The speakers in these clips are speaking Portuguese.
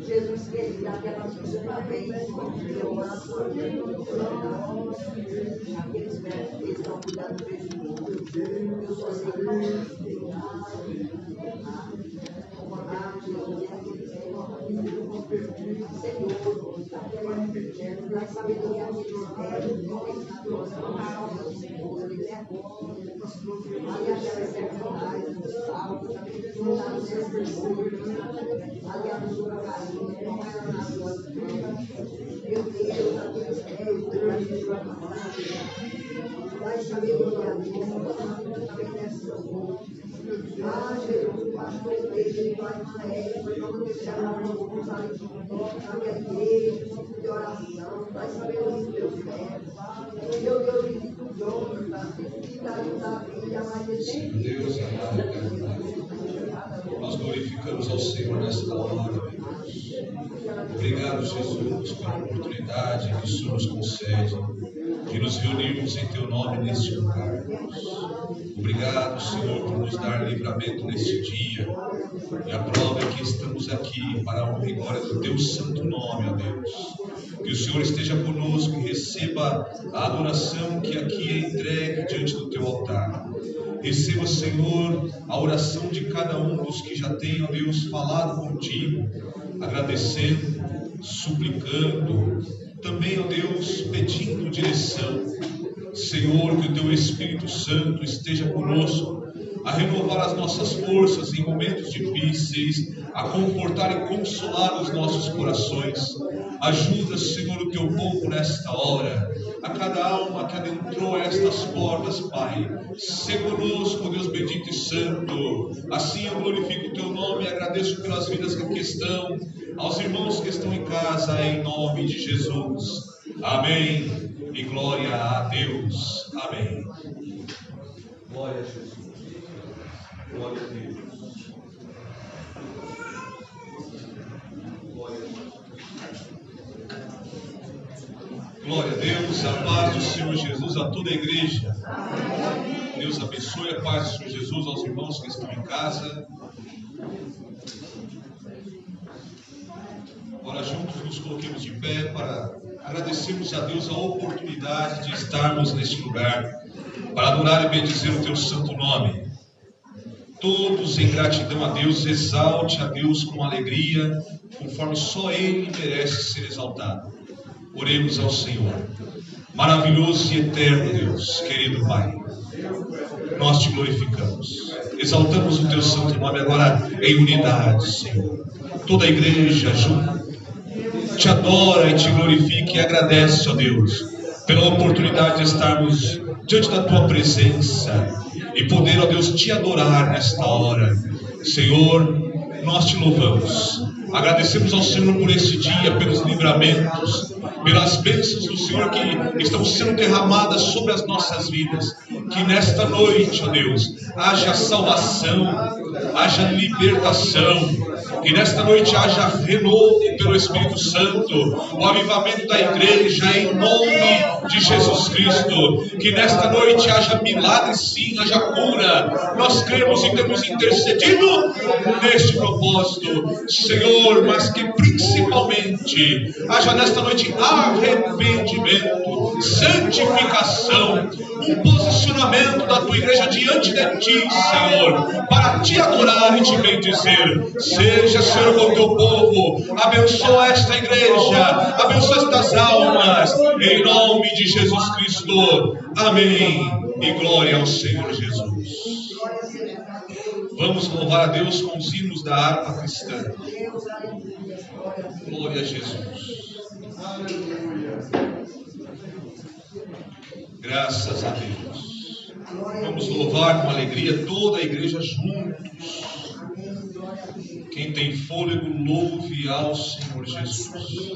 Jesus querido, aquela pessoa também, aqueles médicos que estão cuidando do prejuízo, eu só sei que não Senhor, na sabedoria que eles pedem, nós trouxemos Senhor, ele é bom. Ali aquelas personagens do salmo, não está no seu testemunho, ali a sua carinha, não era nas suas mãos. Meu Deus, aqueles pés, dá sabedoria a Deus, também deve ser bom. Ah, Jesus, pastor, ele vai maestro, vamos deixar a mão com os amigos na minha igreja, de oração, vai saber os meus pés. Meu Deus, visita o Jonathan, visita o Davi, a Maria. Deus amado, nós glorificamos ao Senhor nesta hora, meu Deus. Obrigado, Jesus, pela oportunidade que o Senhor nos concede de nos reunirmos em Teu nome neste lugar, Deus. Obrigado, Senhor, por nos dar livramento neste dia. E a prova é que estamos aqui para a honra e glória do Teu santo nome, ó Deus. Que o Senhor esteja conosco e receba a adoração que aqui é entregue diante do Teu altar. Receba, Senhor, a oração de cada um dos que já tem, ó Deus, falado contigo, agradecendo, suplicando, também, ó Deus, pedindo direção. Senhor, que o Teu Espírito Santo esteja conosco, a renovar as nossas forças em momentos difíceis, a confortar e consolar os nossos corações. Ajuda, Senhor, o Teu povo nesta hora, a cada alma que adentrou estas portas, Pai. Se conosco, Deus bendito e santo. Assim eu glorifico o Teu nome e agradeço pelas vidas que aqui estão, aos irmãos que estão em casa, em nome de Jesus. Amém. E glória a Deus. Amém. Glória a Jesus. Glória a Deus. Glória a Deus. Glória a Deus, a paz do Senhor Jesus a toda a igreja. Deus abençoe, a paz do Senhor Jesus aos irmãos que estão em casa. Agora juntos nos coloquemos de pé para agradecermos a Deus a oportunidade de estarmos neste lugar, para adorar e bendizer o Teu santo nome. Todos em gratidão a Deus, exalte a Deus com alegria, conforme só Ele merece ser exaltado. Oremos ao Senhor. Maravilhoso e eterno Deus, querido Pai, nós Te glorificamos, exaltamos o Teu santo nome agora em unidade, Senhor. Toda a igreja junto Te adora e Te glorifica e agradece, ó Deus, pela oportunidade de estarmos diante da Tua presença e poder, ó Deus, Te adorar nesta hora. Senhor, nós Te louvamos, agradecemos ao Senhor por esse dia, pelos livramentos, pelas bênçãos do Senhor que estão sendo derramadas sobre as nossas vidas. Que nesta noite, ó Deus, haja salvação, haja libertação. Que nesta noite haja renovo pelo Espírito Santo, o avivamento da igreja em nome de Jesus Cristo. Que nesta noite haja milagre sim, haja cura. Nós cremos e temos intercedido neste propósito, Senhor, mas que principalmente haja nesta noite arrependimento, santificação, um posicionamento da Tua igreja diante de Ti, Senhor, para Te adorar e Te bendizer. Seja, Senhor, com o Teu povo, abençoa esta igreja, abençoa estas almas, em nome de Jesus Cristo. Amém. E glória ao Senhor Jesus. Vamos louvar a Deus com os hinos da harpa cristã. Glória a Jesus. Graças a Deus. Vamos louvar com alegria toda a igreja juntos. Quem tem fôlego, louve ao Senhor Jesus.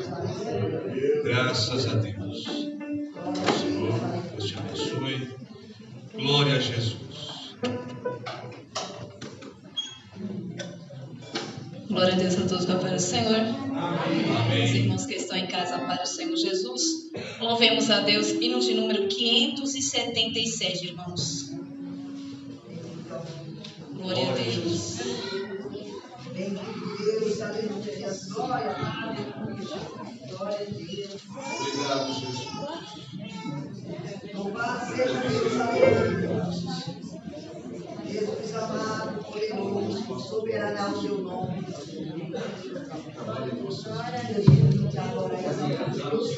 Graças a Deus. Senhor, Deus te abençoe. Glória a Jesus. Glória a Deus a todos, para o Senhor. Amém. Os irmãos que estão em casa, para o Senhor Jesus. Louvemos a Deus. Hino de número 577, irmãos. Glória a Deus. Bendito Deus, aleluia. Glória a Deus. Glória a Deus. Obrigado, Jesus. Louvado seja Deus, aleluia. Jesus amado, poderoso, soberano é o seu nome. Glória a Deus, te adora e exalta Deus.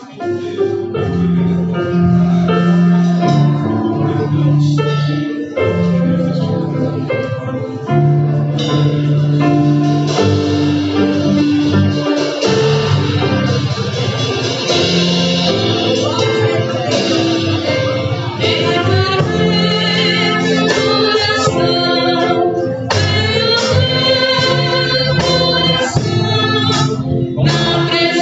Na presença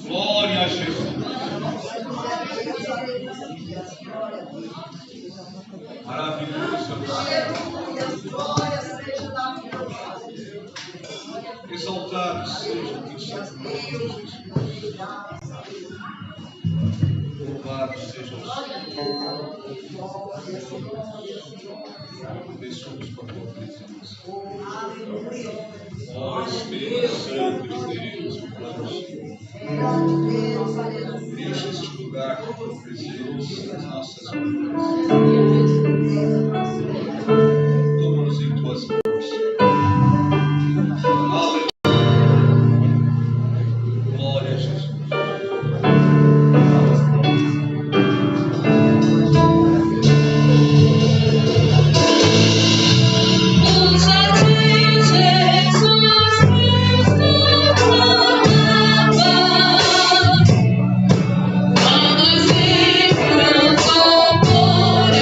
Glória a Jesus. Maravilhoso. Exaltado seja o teu santo nome, Jesus. Louvado seja o Senhor. Abençoamos com a tua presença. Ó Espírito Santo de Deus, enche este lugar com a tua presença nas nossas vidas. Toma-nos em tuas mãos. Aleluia. Glória a Jesus. Por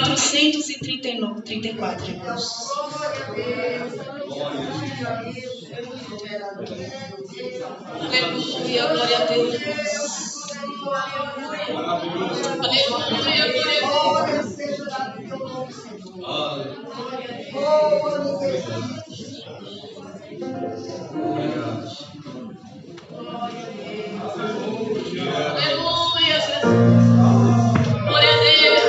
434, irmãos. Aleluia, glória a Deus. Aleluia, glória a Deus. Seja dado em teu nome, Senhor. Aleluia, Jesus. Glória a Deus.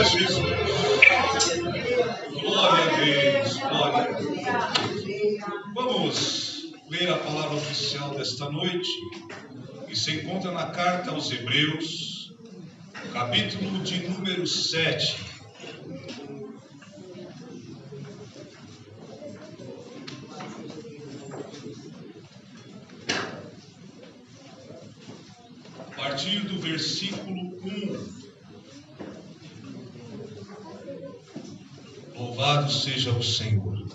Jesus. Glória a Deus, glória a Deus. Vamos ler a palavra oficial desta noite, que se encontra na carta aos Hebreus, capítulo de número 7. A partir do versículo 1. Louvado seja o Senhor.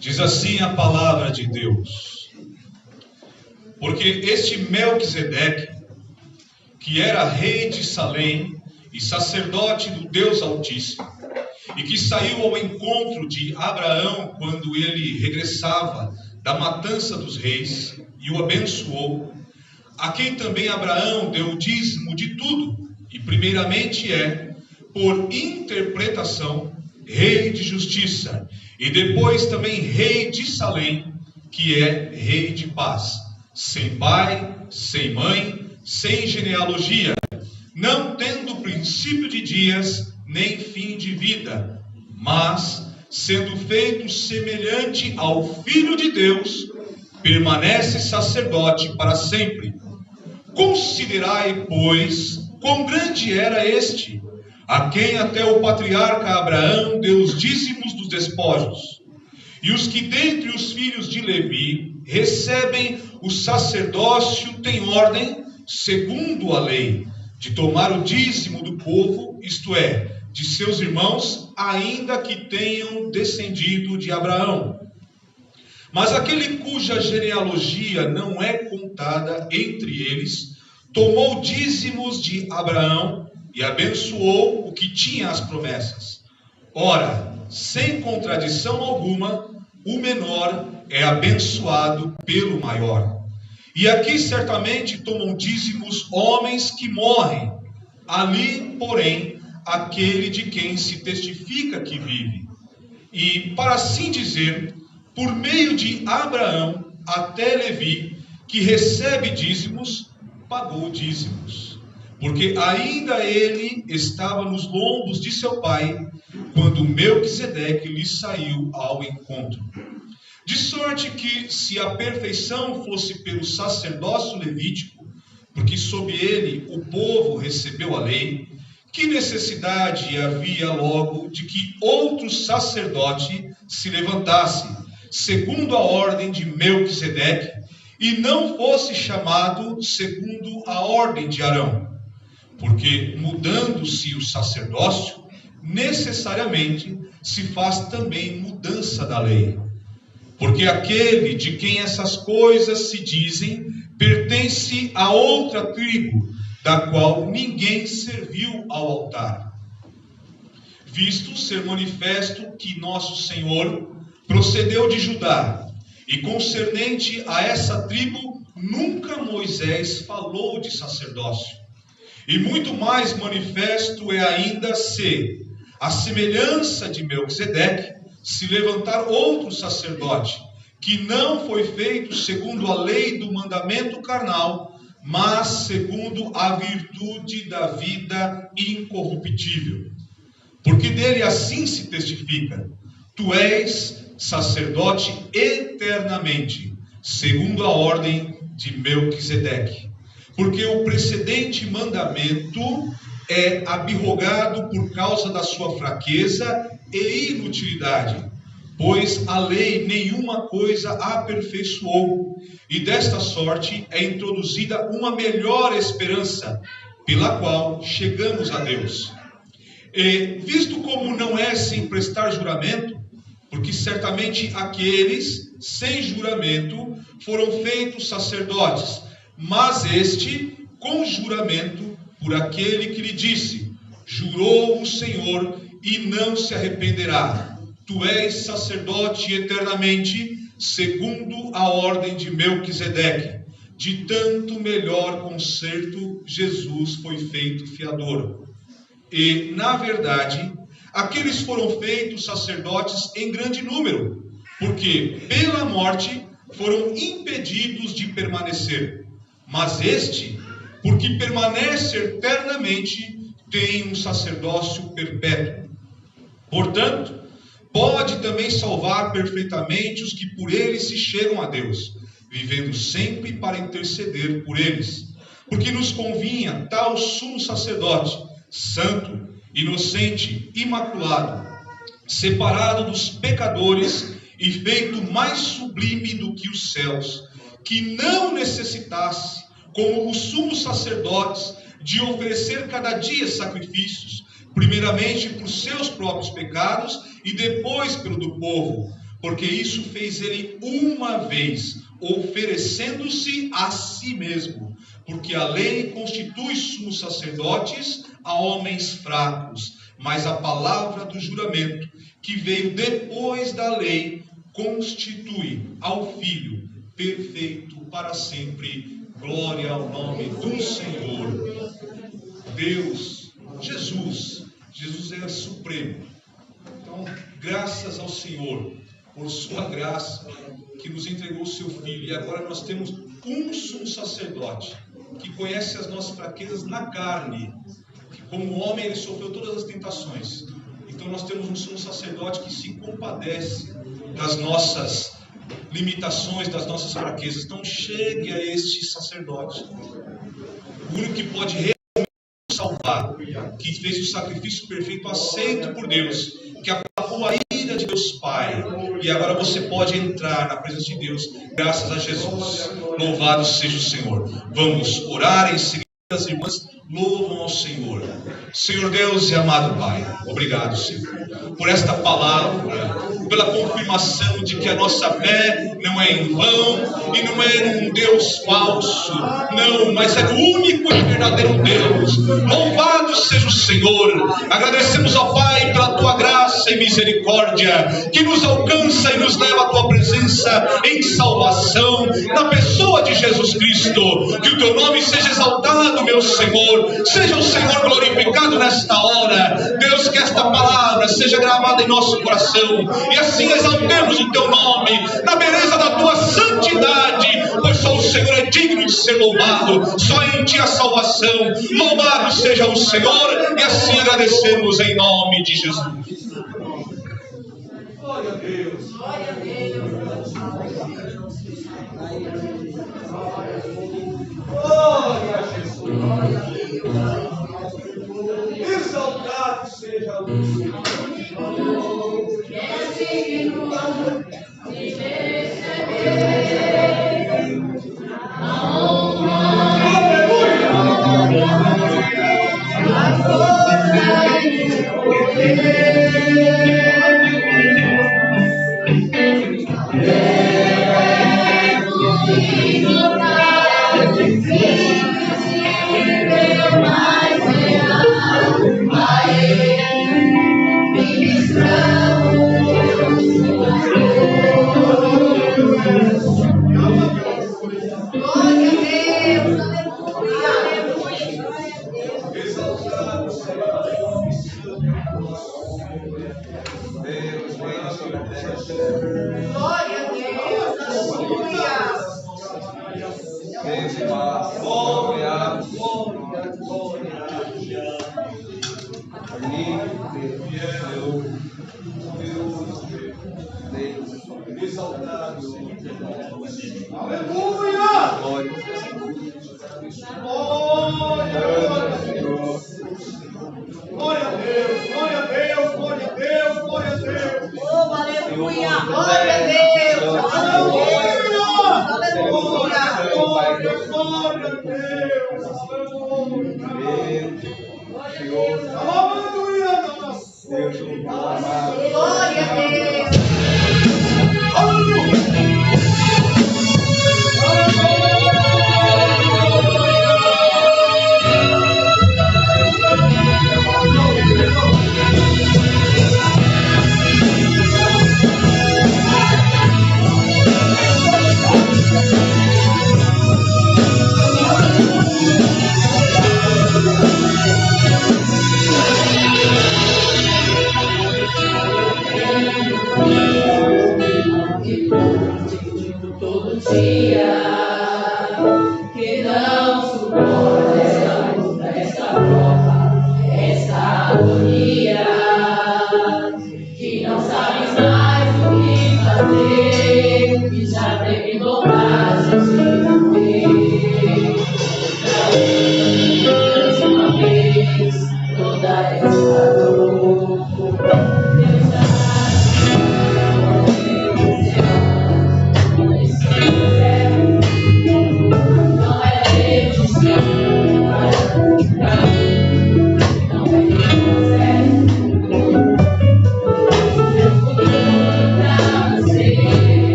Diz assim a palavra de Deus: porque este Melquisedeque, que era rei de Salém e sacerdote do Deus Altíssimo, e que saiu ao encontro de Abraão quando ele regressava da matança dos reis e o abençoou, a quem também Abraão deu o dízimo de tudo, e primeiramente por interpretação, rei de justiça, e depois também rei de Salém, que é rei de paz, sem pai, sem mãe, sem genealogia, não tendo princípio de dias, nem fim de vida, mas, sendo feito semelhante ao Filho de Deus, permanece sacerdote para sempre. Considerai, pois, quão grande era este, a quem até o patriarca Abraão deu os dízimos dos despojos. E os que dentre os filhos de Levi recebem o sacerdócio têm ordem, segundo a lei, de tomar o dízimo do povo, isto é, de seus irmãos, ainda que tenham descendido de Abraão. Mas aquele cuja genealogia não é contada entre eles, tomou dízimos de Abraão e abençoou o que tinha as promessas. Ora, sem contradição alguma, o menor é abençoado pelo maior. E aqui certamente tomam dízimos homens que morrem, ali, porém, aquele de quem se testifica que vive. E, para assim dizer, por meio de Abraão até Levi, que recebe dízimos, pagou dízimos. Porque ainda ele estava nos lombos de seu pai, quando Melquisedeque lhe saiu ao encontro. De sorte que, se a perfeição fosse pelo sacerdócio levítico, porque sob ele o povo recebeu a lei, que necessidade havia logo de que outro sacerdote se levantasse, segundo a ordem de Melquisedeque, e não fosse chamado segundo a ordem de Arão? Porque, mudando-se o sacerdócio, necessariamente se faz também mudança da lei. Porque aquele de quem essas coisas se dizem pertence a outra tribo, da qual ninguém serviu ao altar. Visto ser manifesto que nosso Senhor procedeu de Judá, e concernente a essa tribo, nunca Moisés falou de sacerdócio. E muito mais manifesto é ainda se, à semelhança de Melquisedeque, se levantar outro sacerdote, que não foi feito segundo a lei do mandamento carnal, mas segundo a virtude da vida incorruptível. Porque dele assim se testifica: tu és sacerdote eternamente, segundo a ordem de Melquisedeque. Porque o precedente mandamento é abrogado por causa da sua fraqueza e inutilidade, pois a lei nenhuma coisa aperfeiçoou, e desta sorte é introduzida uma melhor esperança, pela qual chegamos a Deus. E, visto como não é sem prestar juramento, porque certamente aqueles sem juramento foram feitos sacerdotes, mas este com juramento por aquele que lhe disse: jurou o Senhor e não se arrependerá, tu és sacerdote eternamente, segundo a ordem de Melquisedeque. De tanto melhor concerto, Jesus foi feito fiador. E, na verdade, aqueles foram feitos sacerdotes em grande número, porque pela morte foram impedidos de permanecer. Mas este, porque permanece eternamente, tem um sacerdócio perpétuo. Portanto, pode também salvar perfeitamente os que por ele se chegam a Deus, vivendo sempre para interceder por eles. Porque nos convinha tal sumo sacerdote, santo, inocente, imaculado, separado dos pecadores e feito mais sublime do que os céus, que não necessitasse, como os sumos sacerdotes, de oferecer cada dia sacrifícios, primeiramente por seus próprios pecados e depois pelo do povo, porque isso fez ele uma vez, oferecendo-se a si mesmo, porque a lei constitui sumos sacerdotes a homens fracos, mas a palavra do juramento, que veio depois da lei, constitui ao Filho perfeito para sempre. Glória ao nome do Senhor. Deus, Jesus é supremo. Então, graças ao Senhor por sua graça que nos entregou o seu Filho. E agora nós temos um sumo sacerdote que conhece as nossas fraquezas na carne, que como homem ele sofreu todas as tentações. Então nós temos um sumo sacerdote que se compadece das nossas limitações, das nossas fraquezas. Então chegue a este sacerdote, o único que pode realmente salvar, que fez o sacrifício perfeito, aceito por Deus, que apagou a ira de Deus Pai, e agora você pode entrar na presença de Deus, graças a Jesus. Louvado seja o Senhor. Vamos orar em seguida. As irmãs louvam ao Senhor. Senhor Deus e amado Pai, obrigado, Senhor, por esta palavra, pela confirmação de que a nossa fé não é em vão e não é um Deus falso, não, mas é o único e verdadeiro Deus. Louvado seja o Senhor. Agradecemos ao Pai pela tua graça e misericórdia que nos alcança e nos leva à tua presença em salvação, na pessoa de Jesus Cristo. Que o teu nome seja exaltado, meu Senhor, seja o Senhor glorificado nesta hora. Deus, que esta palavra seja gravada em nosso coração e assim exaltemos o teu nome na beleza da tua santidade, pois só o Senhor é digno de ser louvado, só em ti a salvação. Louvado seja o Senhor, e assim agradecemos em nome de Jesus. Glória a Deus. Glória a Deus. Glória a Jesus. Exaltado seja o Senhor.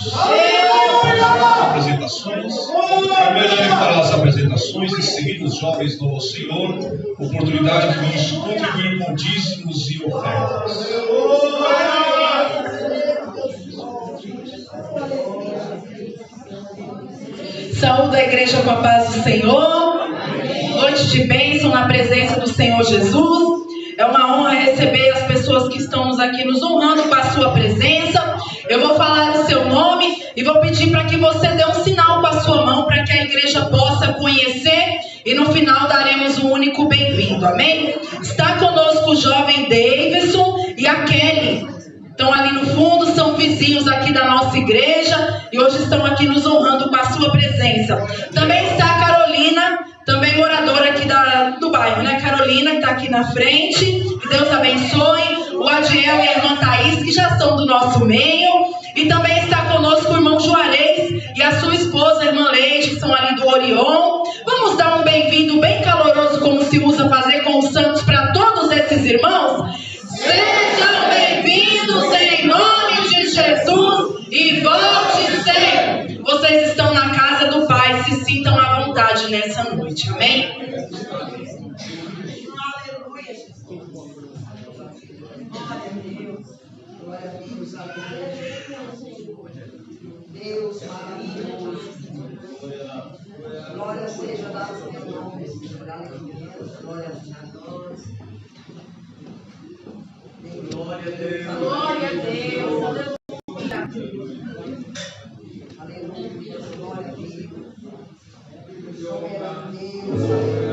Jesus. Apresentações. Primeiro ele fará as apresentações, em seguida os jovens louvam ao Senhor, oportunidade que vamos contribuir com dízimos e ofertas. Saúde a igreja com a paz do Senhor. Noite de bênção na presença do Senhor Jesus. É uma honra receber as pessoas que estão aqui nos honrando com a sua presença. Eu vou falar o seu nome e vou pedir para que você dê um sinal com a sua mão para que a igreja possa conhecer e no final daremos um único bem-vindo. Amém? Está conosco o jovem Davidson e a Kelly. Estão ali no fundo, são vizinhos aqui da nossa igreja e hoje estão aqui nos honrando com a sua presença. Também está a Carolina, também moradora aqui do bairro, né? Carolina, que está aqui na frente. Que Deus abençoe. O Adiel e a irmã Thaís, que já são do nosso meio. E também está conosco o irmão Juarez e a sua esposa, a irmã Leite, que são ali do Orion. Vamos dar um bem-vindo bem caloroso, como se usa fazer com os santos, para todos esses irmãos. Sejam bem-vindos em nome de Jesus e volte sempre. Vocês estão na casa do Pai, se sintam à vontade nessa noite, amém? Deus maravilhoso. Glória seja dada ao teu nome, Senhor. Aleluia. Glória a nós. Glória a Deus. Glória a Deus. Aleluia. Glória a Deus. Soberano Deus.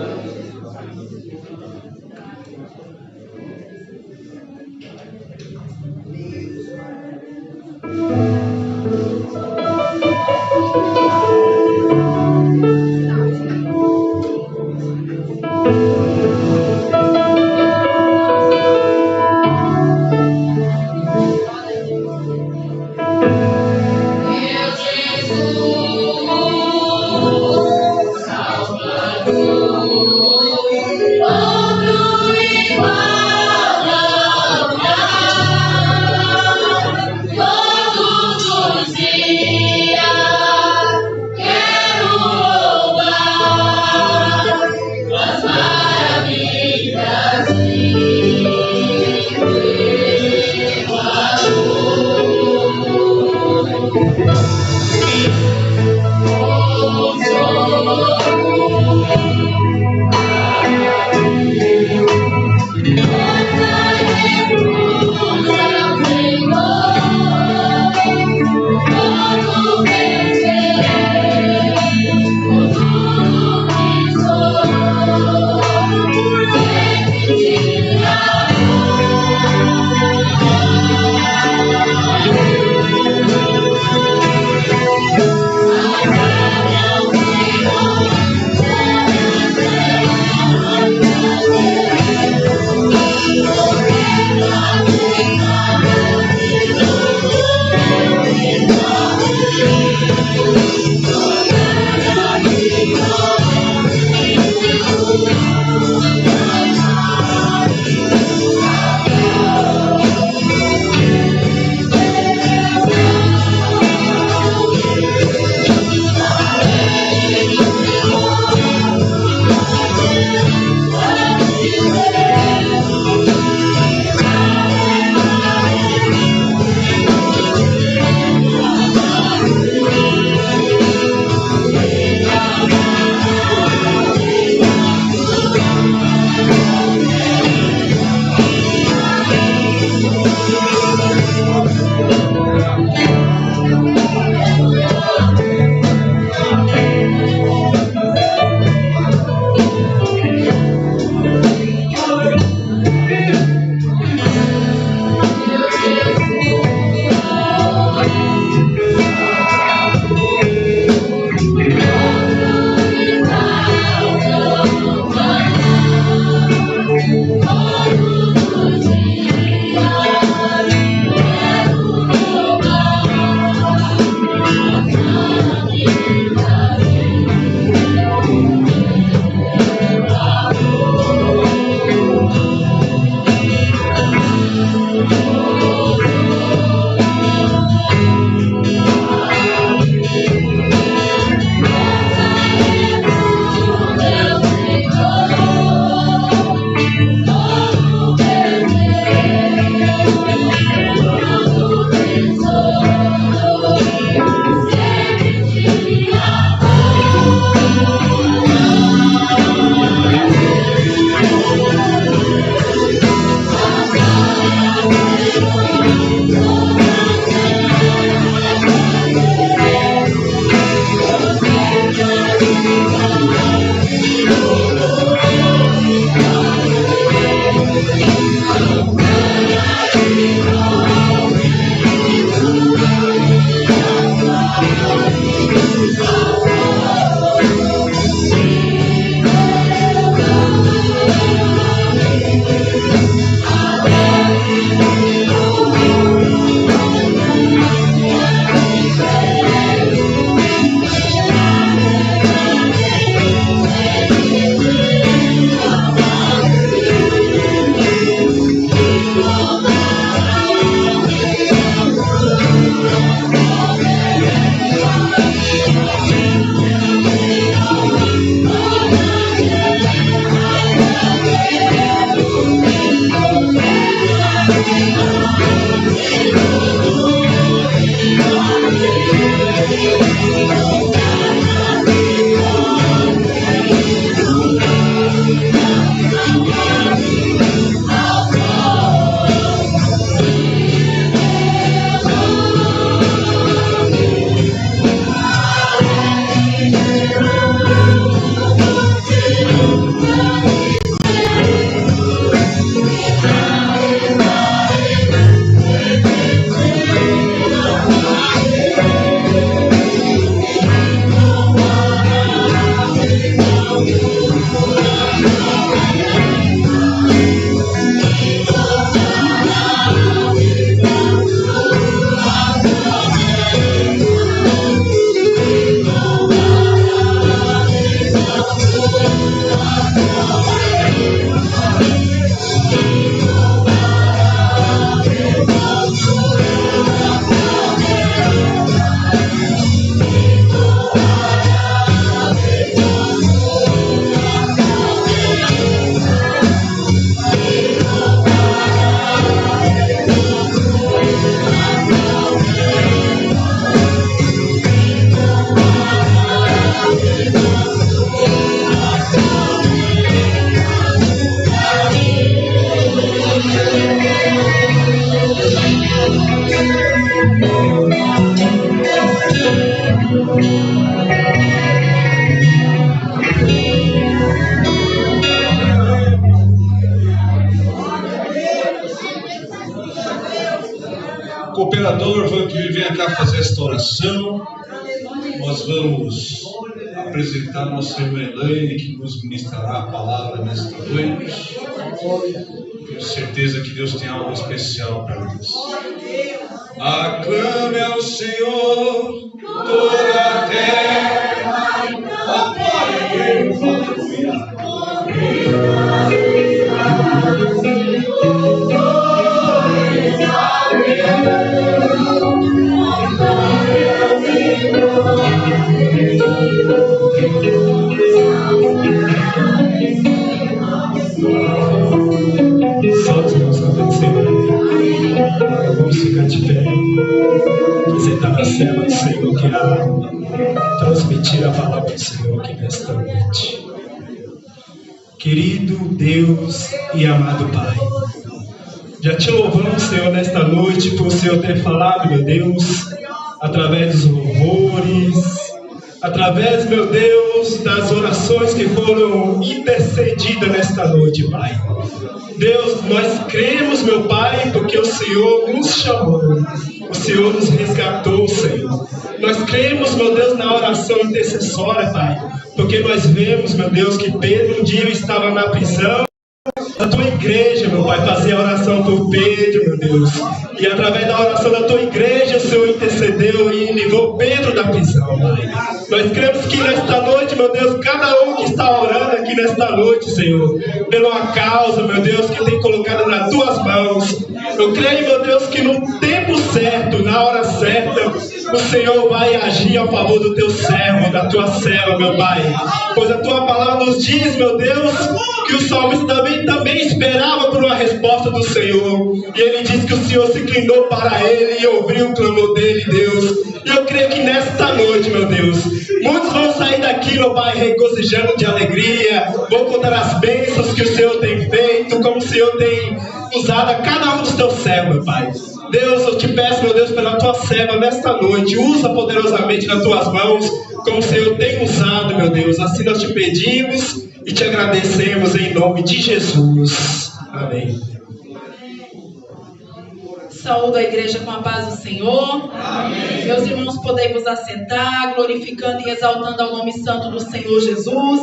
Vantuí, venha cá fazer esta oração. Nós vamos apresentar nossa irmã Elaine, que nos ministrará a palavra nesta noite. Tenho certeza que Deus tem algo especial para nós. Aclame ao Senhor toda a terra, apoie Vamos ficar de pé, apresentar a cela do Senhor, que irá transmitir a palavra do Senhor aqui nesta noite. Querido Deus e amado Pai, já te louvamos, Senhor, nesta noite, por o Senhor ter falado, meu Deus, através dos louvores, através, meu Deus, das orações que foram intercedidas nesta noite, Pai. Deus, nós cremos, meu Pai, porque o Senhor nos chamou, o Senhor nos resgatou, Senhor. Nós cremos, meu Deus, na oração intercessória, Pai, porque nós vemos, meu Deus, que Pedro um dia estava na prisão. A tua igreja, meu Pai, fazia oração por Pedro, meu Deus. E através da oração da tua igreja, o Senhor intercedeu e livrou Pedro da prisão, Pai. Nós cremos que nesta noite, meu Deus, cada um que está orando aqui nesta noite, Senhor, pela causa, meu Deus, que tem colocado nas tuas mãos. Eu creio, meu Deus, que no tempo certo, na hora certa, o Senhor vai agir a favor do teu servo, da tua serva, meu Pai. Pois a tua palavra nos diz, meu Deus, que o salmista também esperava por uma resposta do Senhor. E ele diz que o Senhor se inclinou para ele e ouviu o clamor dele, Deus. E eu creio que nesta noite, meu Deus, muitos vão sair daqui, meu Pai, regozijando de alegria, vão contar as bênçãos que o Senhor tem feito, como o Senhor tem usado a cada um dos teus servos, meu Pai. Deus, eu te peço, meu Deus, pela tua serva nesta noite, usa poderosamente nas tuas mãos, como o Senhor tem usado, meu Deus. Assim nós te pedimos e te agradecemos em nome de Jesus. Amém. Saúdo a igreja com a paz do Senhor. Amém. Meus irmãos, podemos assentar, glorificando e exaltando ao nome santo do Senhor Jesus.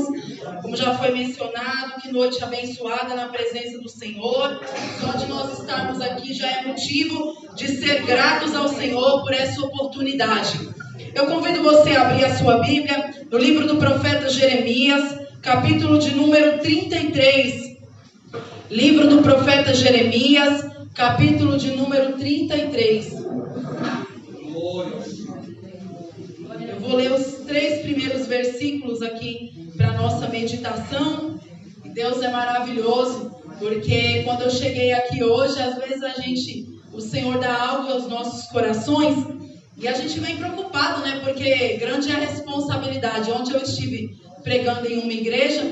Como já foi mencionado, que noite abençoada na presença do Senhor. Só de nós estarmos aqui já é motivo de ser gratos ao Senhor por essa oportunidade. Eu convido você a abrir a sua Bíblia no livro do profeta Jeremias, capítulo de número 33. Livro do profeta Jeremias, capítulo de número 33. Eu vou ler os 3 primeiros versículos aqui para nossa meditação. E Deus é maravilhoso, porque quando eu cheguei aqui hoje, às vezes o Senhor dá algo aos nossos corações e a gente vem preocupado, né? Porque grande é a responsabilidade. Ontem eu estive pregando em uma igreja,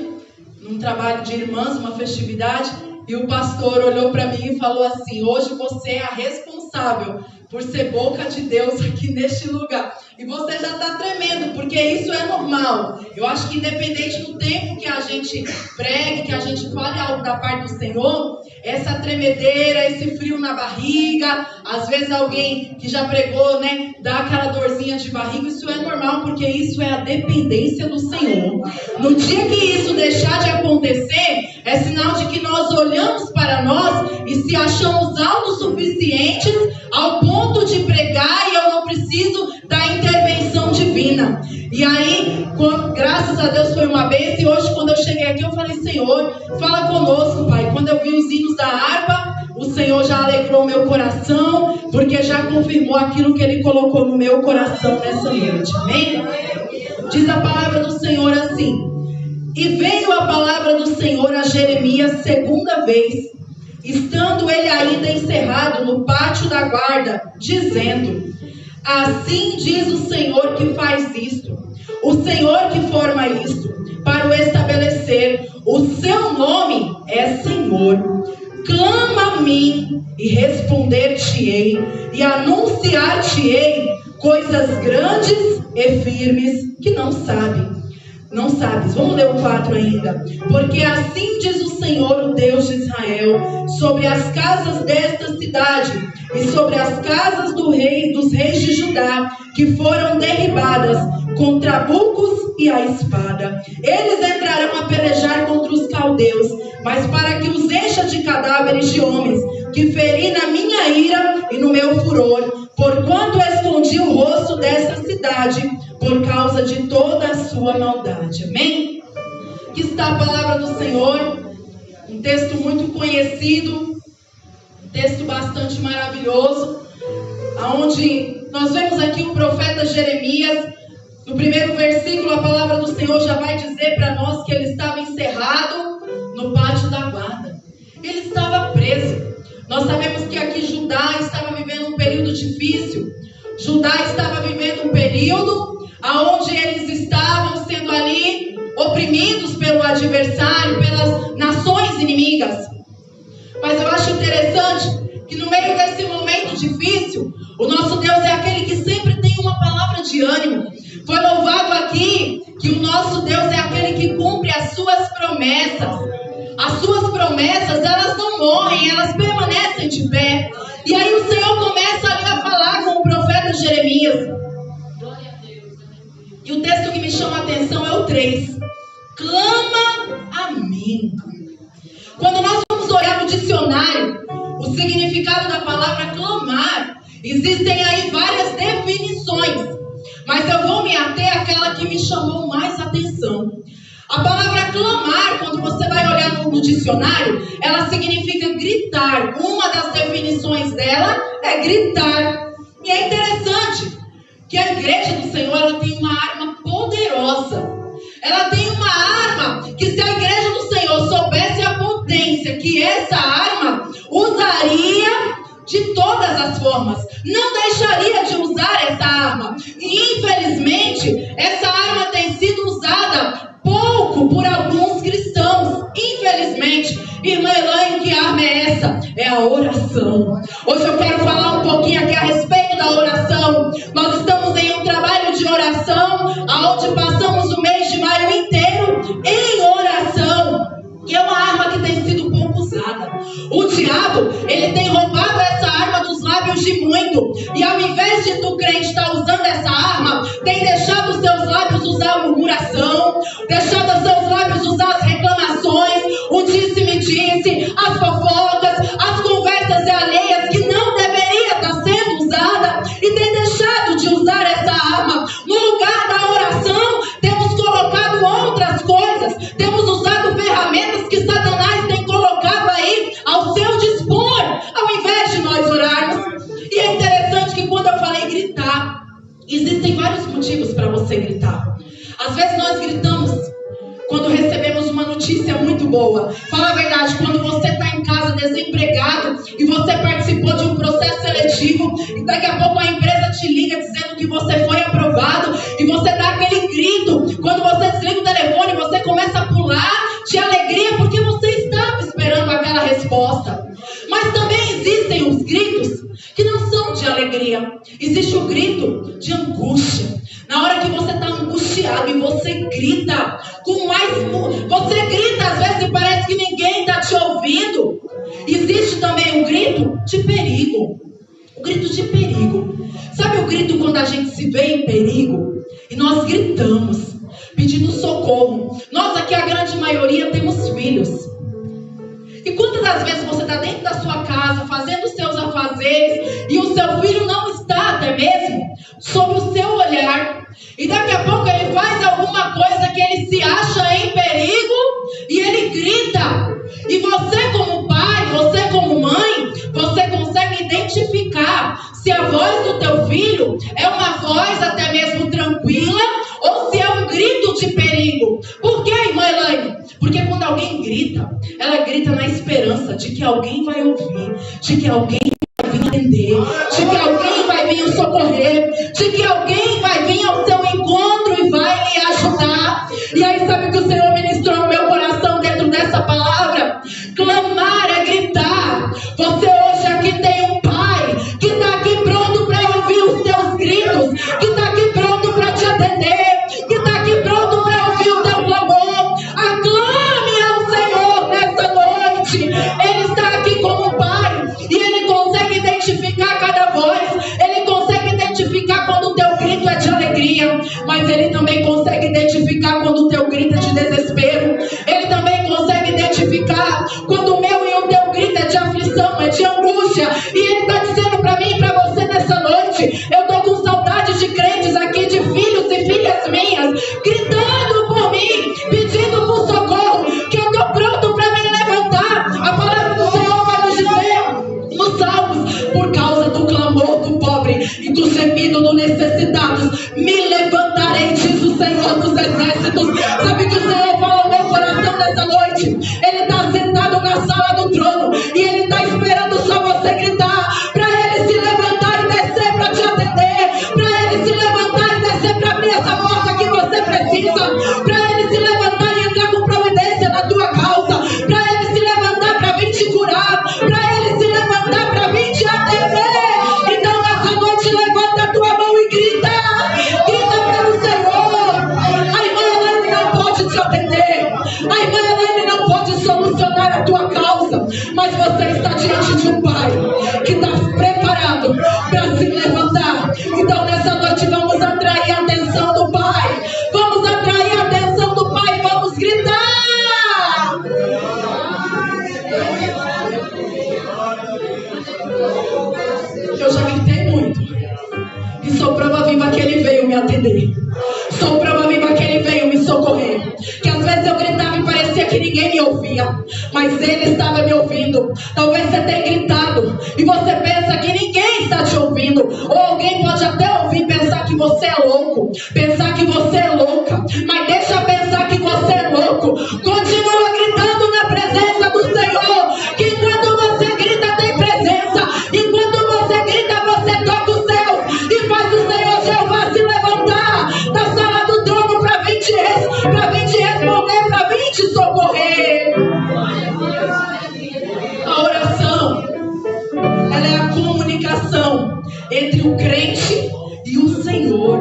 num trabalho de irmãs, uma festividade, e o pastor olhou para mim e falou assim: hoje você é a responsável por ser boca de Deus aqui neste lugar. E você já está tremendo, porque isso é normal. Eu acho que independente do tempo que a gente pregue, que a gente fale algo da parte do Senhor, essa tremedeira, esse frio na barriga, às vezes alguém que já pregou, né, dá aquela dorzinha de barriga, isso é normal, porque isso é a dependência do Senhor. No dia que isso deixar de acontecer, é sinal de que nós olhamos para nós e se achamos autossuficientes ao ponto de pregar e eu não preciso da intervenção divina. E aí, graças a Deus foi uma bênção, e hoje quando eu cheguei aqui eu falei: Senhor, fala conosco, Pai. Quando eu vi os hinos da harpa, o Senhor já alegrou meu coração, porque já confirmou aquilo que Ele colocou no meu coração nessa noite. Amém? Diz a palavra do Senhor assim: e veio a palavra do Senhor a Jeremias segunda vez, estando ele ainda encerrado no pátio da guarda, dizendo: assim diz o Senhor que faz isto, o Senhor que forma isto, para o estabelecer. O seu nome é Senhor. Clama a mim e responder-te-ei, e anunciar-te-ei coisas grandes e firmes que não sabe. Não sabes. Vamos ler o 4 ainda. Porque assim diz o Senhor, o Deus de Israel, sobre as casas desta cidade e sobre as casas dos reis de Judá, que foram derribadas com trabucos e a espada. Eles entrarão a pelejar contra os caldeus, mas para que os encha de cadáveres de homens, que feri na minha ira e no meu furor, porquanto escondi o rosto desta cidade, por causa de toda a sua maldade. Amém? Aqui está a palavra do Senhor, um texto muito conhecido, um texto bastante maravilhoso, onde nós vemos aqui o profeta Jeremias. No primeiro versículo, a palavra do Senhor já vai dizer para nós que ele estava encerrado no pátio da guarda. Ele estava preso. Nós sabemos que aqui Judá estava vivendo um período difícil. Judá estava vivendo um período onde eles estavam sendo ali oprimidos pelo adversário, pelas nações inimigas. Mas eu acho interessante que no meio desse momento difícil, o nosso Deus é aquele que sempre tem uma palavra de ânimo. Foi louvado aqui que o nosso Deus é aquele que cumpre as suas promessas. As suas promessas, elas não morrem, elas permanecem de pé. E aí o Senhor começa ali a falar com o profeta Jeremias. Glória a Deus. E o texto que me chama a atenção é o 3. Clama a mim. Quando nós vamos olhar no dicionário, o significado da palavra clamar, existem aí várias definições. Mas eu vou me ater àquela que me chamou mais atenção. A palavra clamar, quando você vai olhar no dicionário, ela significa gritar. Uma das definições dela é gritar. E é interessante que a igreja do Senhor, ela tem uma arma poderosa. Ela tem uma arma que, se a igreja do Senhor soubesse a potência que essa arma usaria de todas as formas, não deixaria de usar essa arma. E infelizmente essa arma tem sido usada pouco por alguns cristãos. Infelizmente. Irmã Elaine, que arma é essa? É a oração. Hoje eu quero falar um pouquinho aqui a respeito da oração. Nós estamos em um trabalho de oração, onde passamos o mês de maio inteiro em oração. E é uma arma que tem sido pouco usada. O diabo, ele tem roubado essa arma dos lábios de muito. E ao invés de tu, crente, estar usando essa arma, tem deixado os seus lábios usar a murmuração, deixado os seus lábios usar as reclamações, o disse-me-disse, as fofocas, as conversas alheias que não deveria estar sendo usada, e tem deixado de usar essa arma. No lugar da oração, temos colocado outras coisas, temos usado ferramentas que Satanás tem colocado aí ao seu dispor, ao invés de nós orarmos. E é interessante que quando eu falei gritar, existem vários motivos para você gritar. Às vezes nós gritamos quando recebemos uma notícia muito boa. Fala a verdade, quando você está em casa desempregado e você participou de um processo seletivo e daqui a pouco a empresa te liga dizendo que você foi aprovado e você dá aquele grito. Quando você desliga o telefone, você começa a pular de alegria porque você estava esperando aquela resposta. Mas também existem os gritos que não são de alegria. Existe o grito de angústia. Na hora que você está angustiado e você grita com mais... Você grita às vezes e parece que ninguém está te ouvindo. Existe também o grito de perigo. O grito de perigo. Sabe o grito quando a gente se vê em perigo? E nós gritamos, pedindo socorro. Nós aqui, a grande maioria, temos filhos. E quantas das vezes você está dentro da sua casa, fazendo os seus afazeres, e o seu filho não está até mesmo sob o seu olhar, e daqui a pouco ele faz alguma coisa que ele se acha em perigo, e ele grita. E você como pai, você como mãe, você consegue identificar se a voz do teu filho é uma voz até mesmo tranquila, ou se é um grito de perigo. Por quê, irmã Elaine? Porque quando alguém grita, ela grita na esperança de que alguém vai ouvir, de que alguém vai vir atender, de que alguém vai vir socorrer, de que alguém vai vir ao seu encontro e vai lhe ajudar. E aí sabe o que o Senhor ministrou no meu coração dentro dessa palavra? Clamar é gritar. Você hoje aqui tem um pai que está aqui pronto para ouvir os teus gritos, que está aqui pronto para te atender, que está aqui pronto para ouvir o teu identificar quando o teu grito é de alegria, mas Ele também consegue identificar quando o teu grito é de desespero. Ele também consegue identificar quando o meu e o teu grito é de aflição, é de angústia. E Ele está dizendo para mim e para você nessa noite: eu estou com saudade de crentes aqui, de filhos e filhas minhas, gritando por mim, pedindo por socorro, que eu estou pronto para me levantar. A palavra do Senhor vai nos dizer nos Salmos: por causa do clamor do pobre e do gemido do necessitado, me levantarei, diz o Senhor dos exércitos. Sabe que o Senhor fala ao meu coração nessa noite? Ele está sentado na sala do trono e Ele está esperando só você gritar, para Ele se levantar e descer para te atender, para Ele se levantar e descer para abrir essa porta que você precisa, para Ele se levantar e entrar com providência na tua causa, para Ele se levantar para vir te curar, para Ele se levantar para vir te atender. Então nessa noite levanta a tua mão e grita pelo Senhor. A irmã Elaine não pode te atender, a irmã Elaine não pode solucionar a tua causa, mas você está diante de um Pai que está preparado para se levantar. Então nessa noite vamos atrair a atenção do Pai, vamos atrair a atenção do Pai, vamos gritar. Eu já gritei muito e sou prova viva que Ele veio me atender, sou prova viva que Ele veio me socorrer. Que às vezes eu gritava e parecia que ninguém me ouvia, mas Ele estava me ouvindo. Talvez você tenha gritado e você pensa que ninguém está te ouvindo, ou alguém pode até ouvir e pensar que você é louco, pensar que você é louca, mas deixa pensar que você é louco. Continua gritando na presença do Senhor, que enquanto você grita tem presença, enquanto você grita você toca os céus e faz o Senhor Jeová se levantar da sala do trono para vir te responder, para vir te socorrer. A oração, ela é a comunicação entre o crente e o Senhor.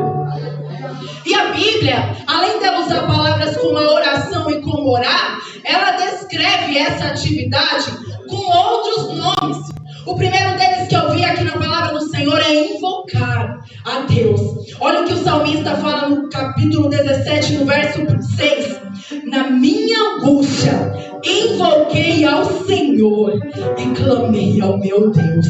E a Bíblia, além dela usar palavras como a oração e como orar, ela descreve essa atividade com outros nomes. O primeiro deles que eu vi aqui na palavra do Senhor é invocar a Deus. Olha o que o salmista fala no capítulo 17, no verso 6. Na minha angústia, invoquei ao Senhor e clamei ao meu Deus.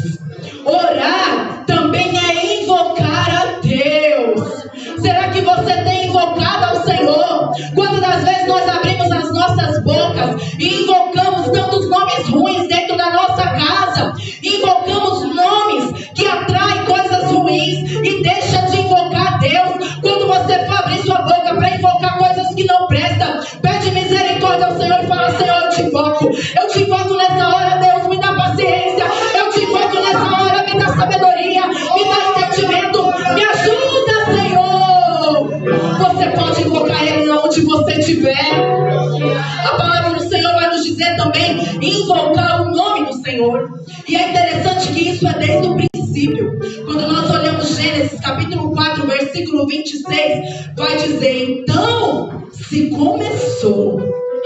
Orar também é invocar a Deus. Será que você tem invocado ao Senhor? Quando das vezes nós abrimos as nossas bocas e invocamos tantos nomes ruins dentro da nossa casa, invocamos nomes que atraem coisas ruins e deixa de invocar a Deus. Quando você for abrir sua boca para invocar coisas que não prestam, pede misericórdia ao Senhor e fala: Senhor, eu te invoco nessa hora, Deus, me dá paciência, eu te invoco nessa hora, me dá sabedoria, me dá entendimento, me ajuda, Senhor. Você pode invocar Ele onde você estiver. A palavra do Senhor vai nos dizer também invocar o nome do Senhor. E é interessante que isso é desde o princípio. Quando nós olhamos Gênesis capítulo 4, versículo 26, vai dizer: então se começou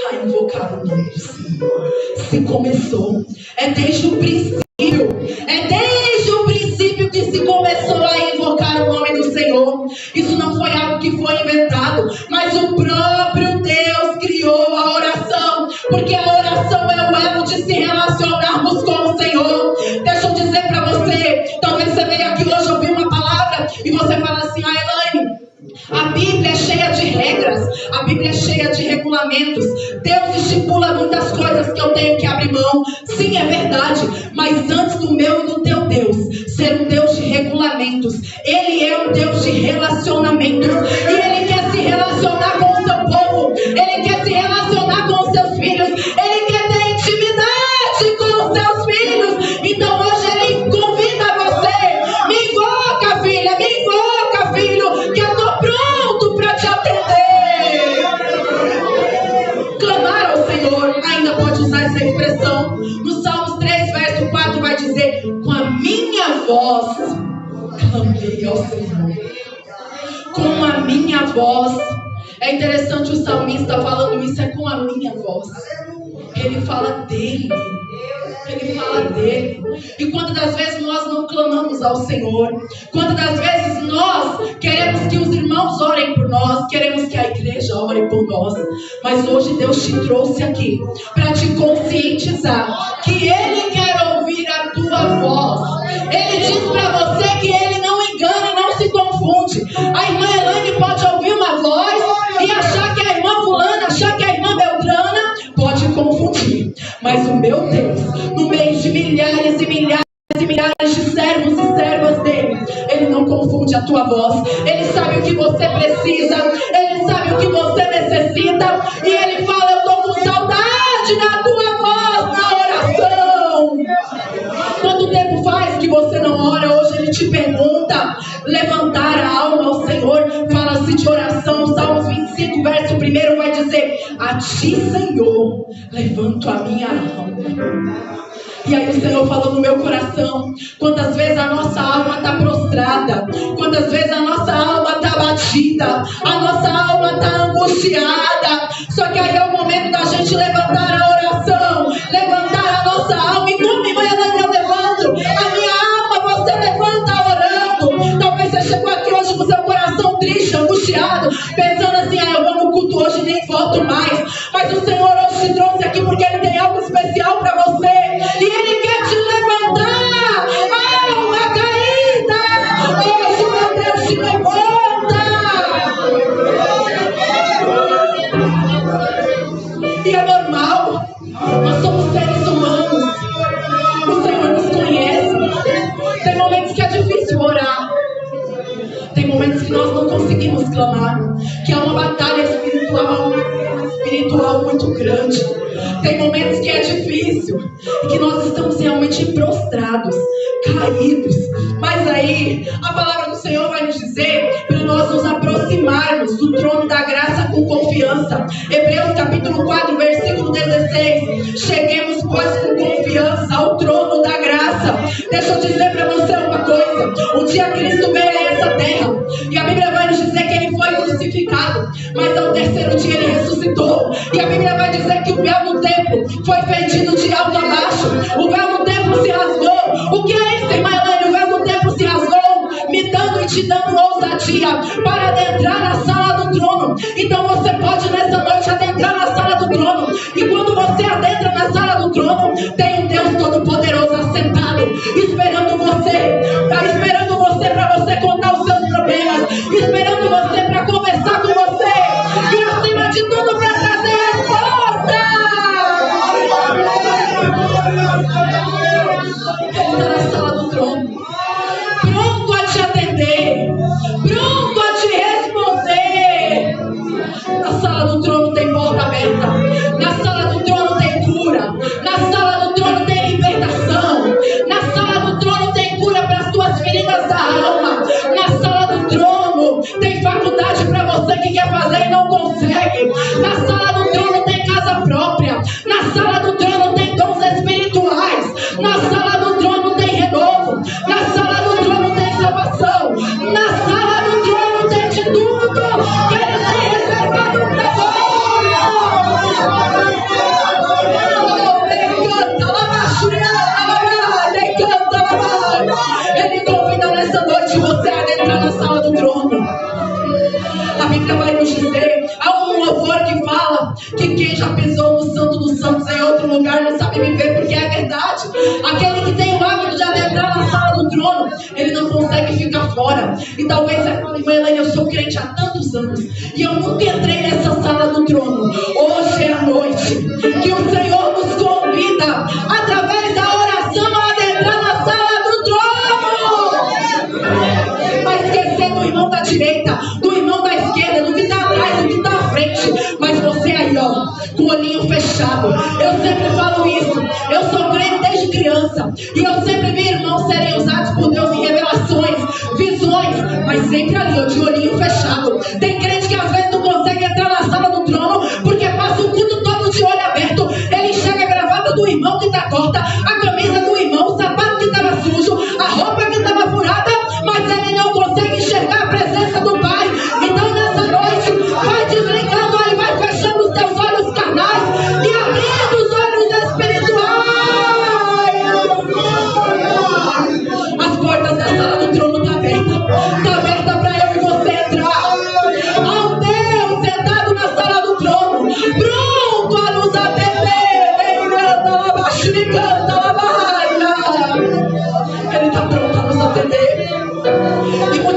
a invocar o nome do Senhor. Se começou. É desde o princípio. É desde o princípio que se começou a invocar o nome do Senhor. Isso não foi algo que foi inventado, mas o próprio Deus criou a oração, porque a oração é o elo de se relacionarmos com o Senhor. Deixa eu dizer para você, talvez você veja aqui hoje ouvir uma palavra e você fala assim: Elaine, a Bíblia é cheia de regras, a Bíblia é cheia de regulamentos. Deus estipula muitas coisas que eu tenho que abrir mão. Sim, é verdade, mas antes do meu e do teu Deus ser um Deus de regulamentos, Ele é um Deus de relacionamentos. E Ele quer se relacionar com o seu povo, Ele quer se relacionar com os seus filhos, Ele quer ter intimidade com os seus filhos. Então hoje Ele convida você: me invoca, filha, me invoca, filho, que eu estou pronto para te atender. Clamar ao Senhor, ainda pode usar essa expressão. No Salmos 3, verso 4 vai dizer: com a minha voz clamei ao Senhor. Com a minha voz. É interessante o salmista falando isso, é com a minha voz. Ele fala dele. Ele fala dele. E quantas das vezes nós não clamamos ao Senhor? Quantas das vezes nós, queremos que a igreja ore por nós. Mas hoje Deus te trouxe aqui para te conscientizar que Ele quer ouvir a tua voz. Ele diz para você que Ele não engana e não se confunde. A irmã Elaine pode ouvir uma voz e achar que é a irmã fulana, achar que é a irmã Beltrana, pode confundir. Mas o meu Deus, no meio de milhares e milhares e milhares de servos e servas dele, Ele não confunde a tua voz. Ele sabe o que você precisa, Ele sabe o que você necessita, e Ele fala: eu estou com saudade da tua voz na oração. Quanto tempo faz que você não ora? Hoje Ele te pergunta. Levantar a alma ao Senhor, fala-se de oração. Salmos 25, verso 1 vai dizer: a ti, Senhor, levanto a minha alma. E aí o Senhor falou no meu coração: quantas vezes a nossa alma está prostrada, quantas vezes a nossa alma está abatida, a nossa alma está angustiada. Só que aí é o momento da gente levantar a oração, levantar a nossa alma. E como irmã Elaine, eu levanto a minha alma, você levanta orando. Talvez você chegou aqui hoje com seu coração triste, angustiado, pensando assim: eu vou no culto hoje e nem volto mais. Mas o Senhor hoje te trouxe aqui porque Ele tem algo especial para você. E Ele quer te levantar, alma caída. Hoje meu Deus te levanta. E é normal, nós somos seres humanos. O Senhor nos conhece. Tem momentos que é difícil orar, tem momentos que nós não conseguimos clamar, que é uma batalha espiritual muito grande. Tem momentos que é difícil e que nós estamos realmente prostrados, caídos. Mas aí a palavra do Senhor vai nos dizer para nós nos aproximarmos do trono da graça com confiança. Hebreus capítulo 4, versículo 16. Cheguemos, pois, com confiança ao trono da graça. Deixa eu dizer para você uma coisa: um dia Cristo veio a essa terra e a Bíblia vai nos dizer que Ele foi crucificado, mas ao terceiro dia Ele ressuscitou. E a Bíblia vai dizer que o véu do templo foi fendido de alto a baixo. O véu do templo se rasgou. O que é isso, irmã Elaine? O véu do templo se rasgou, me dando e te dando ousadia para adentrar na sala do trono. Então você pode nessa noite adentrar na sala do trono. E quando você adentra na sala do trono, tem um Deus Todo-Poderoso assentado, esperando você. Está esperando você para você contar os seus problemas, esperando você para conversar com você, e acima de tudo para trazer resposta. Ele está na sala do trono, pronto a te atender, pronto a te responder. Na sala do trono tem porta aberta, na sala do trono tem cura, na sala do trono tem libertação, na sala do trono tem cura para as tuas feridas da alma, na sala do trono tem faculdade para você que quer fazer e não consegue, na sala do trono tem casa própria, na sala do trono tem dons espirituais, na sala do trono tem renovo, na sala do trono tem salvação, na sala do trono tem de tudo que Ele tem reservado para você. Ele convida nessa noite você a adentrar na sala do trono. A Bíblia vai nos dizer, há um louvor que fala que quem já pisou no Santo dos Santos em outro lugar não sabe viver, porque é verdade. Aquele que tem o hábito de adentrar na sala do trono, ele não consegue ficar fora. E talvez você fale: irmã Elaine, eu sou crente há tantos anos e eu nunca entrei nessa sala do trono. Hoje é a noite que o Senhor nos convida, através da oração, a adentrar na sala do trono. Vai esquecer do irmão da direita, do irmão da esquerda, do que está atrás, do que está à frente. Mas você aí, ó, com o olhinho fechado. Eu sempre falo isso. Eu sou crente desde criança e eu sempre vi irmãos serem usados por Deus em revelações, visões, mas sempre ali, ó, de olhinho fechado. Tem crente que às vezes não consegue entrar na sala do trono porque passa o culto todo de olho aberto. Ele enxerga a gravata do irmão que está torta, a camisa do irmão, o sapato que estava sujo, a roupa que estava furada, mas ele não consegue enxergar a presença do Pai. Então nessa noite, vai desligando aí, vai fechando os teus olhos carnais e abrindo os olhos espirituais. As portas da sala do trono estão abertas. Está aberta para eu e você entrar.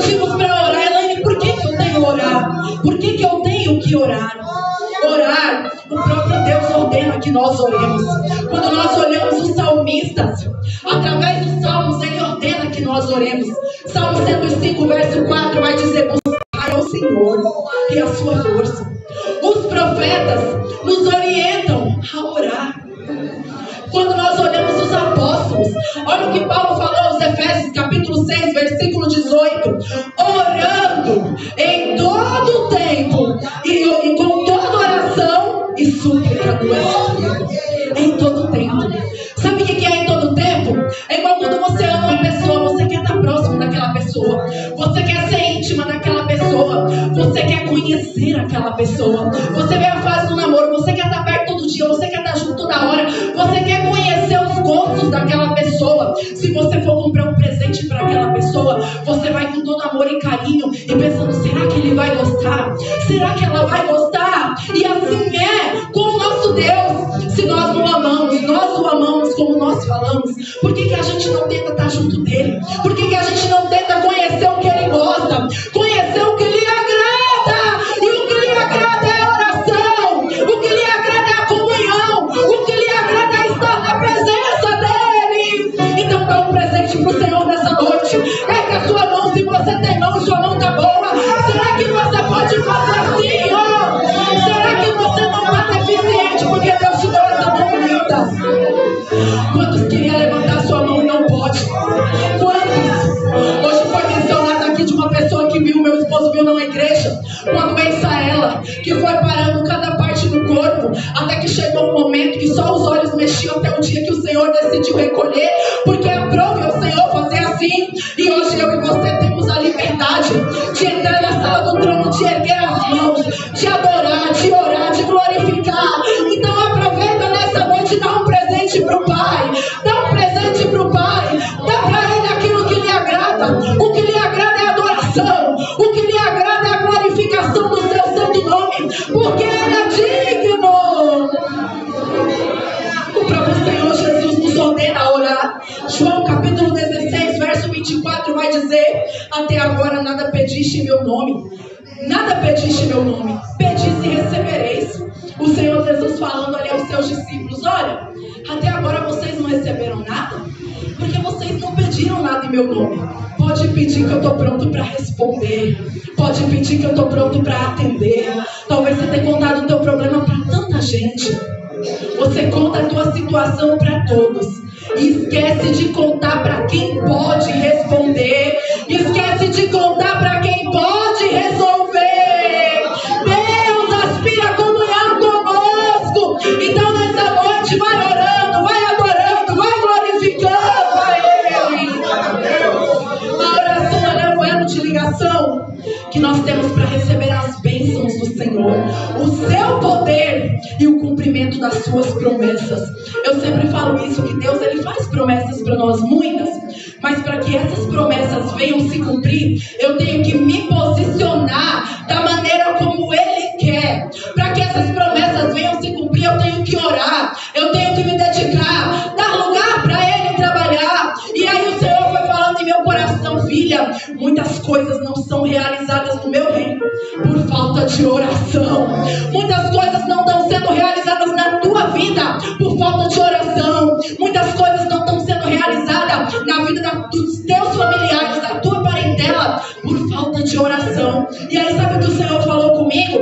motivos para orar. Elaine, por que eu tenho que orar? Por que eu tenho que orar? Orar, o próprio Deus ordena que nós oremos. Quando nós olhamos os salmistas, através dos salmos, ele ordena que nós oremos. Salmo 105, verso 4 vai dizer: buscar ao Senhor e a sua força. Os profetas nos orientam a orar. Quando nós olhamos os apóstolos, olha o que Paulo falou aos Efésios, capítulo 6, versículo 18: orando em todo o tempo e com toda oração e súplica do Espírito. Em todo o tempo. Sabe o que é em todo o tempo? É igual quando você ama uma pessoa, você quer estar próximo daquela pessoa, você quer ser íntima daquela pessoa, você quer conhecer aquela pessoa. Você vê a fase do namoro, você quer estar perto todo dia, você quer estar junto toda hora, você quer conhecer os gostos daquela pessoa. Se você for comprar um presente para aquela pessoa, você vai com todo amor e carinho e pensando: será que ele vai gostar? Será que ela vai gostar? E assim é com o nosso Deus. Se nós não amamos, nós o amamos como nós falamos, por que a gente não tenta estar junto dele? Por que a gente não tenta conhecer o que ele gosta? Conhecer o que lhe agrada. E o que lhe agrada é a oração, o que lhe agrada é a comunhão, o que lhe agrada é estar na presença dele. Então dá um presente pro Senhor nessa noite. Ergue a sua mão, se você tem mão e sua mão tá boa. Será que você pode fazer assim, ó? Será que você não tá deficiente porque Deus te deu essa mão linda? Quantos queriam levantar sua mão e não pode? Quantos? Hoje foi mencionado aqui de uma pessoa que viu, meu esposo viu na igreja, uma doença ela, que foi parando cada parte do corpo, até que chegou um momento que só os olhos mexiam, até o dia que o Senhor decidiu recolher, porque aprove ao Senhor fazer assim. E hoje eu e você temos a liberdade de entrar na sala do trono, de erguer as mãos, de adorar, de orar, de glorificar. Então aproveita nessa noite e dá um presente pro Pai. Dá um presente pro Pai. Dá pra Ele aquilo que lhe agrada. O que lhe agrada é a adoração. O que lhe agrada é a glorificação do seu santo nome, porque Ele é digno. O próprio Senhor Jesus nos ordena a orar. João capítulo 16, verso 24 vai dizer: até agora nada pediste em meu nome. Nada pediste em meu nome. Pedis e recebereis. O Senhor Jesus falando ali aos seus discípulos: olha, até agora vocês não receberam nada, porque vocês não pediram nada em meu nome. Pode pedir que eu estou pronto para responder. Pode pedir que eu estou pronto para atender. Talvez você tenha contado o teu problema para tanta gente. Você conta a tua situação para todos e esquece de contar para quem pode responder. Esquece de contar para quem pode resolver. Deus aspira a comunhão conosco. Então nessa noite vai orando, vai adorando, vai glorificando a Ele. A oração é o elo de ligação que nós temos para receber as bênçãos do Senhor, o seu poder e o cumprimento das suas promessas. Eu sempre falo isso, que Deus ele faz promessas para nós, muitas, mas para que essas promessas venham se cumprir, eu tenho que me posicionar da maneira como Ele quer. Para que essas promessas venham se cumprir, eu tenho que orar, eu tenho que me dedicar, dar lugar para Ele trabalhar. E aí o Senhor foi falando em meu coração: filha, muitas coisas não são realizadas no meu reino por falta de oração. Muitas coisas não estão sendo realizadas na tua vida por falta de oração. Muitas coisas não estão sendo realizadas na vida dos teus familiares, da tua parentela, por falta de oração. E aí sabe o que o Senhor falou comigo?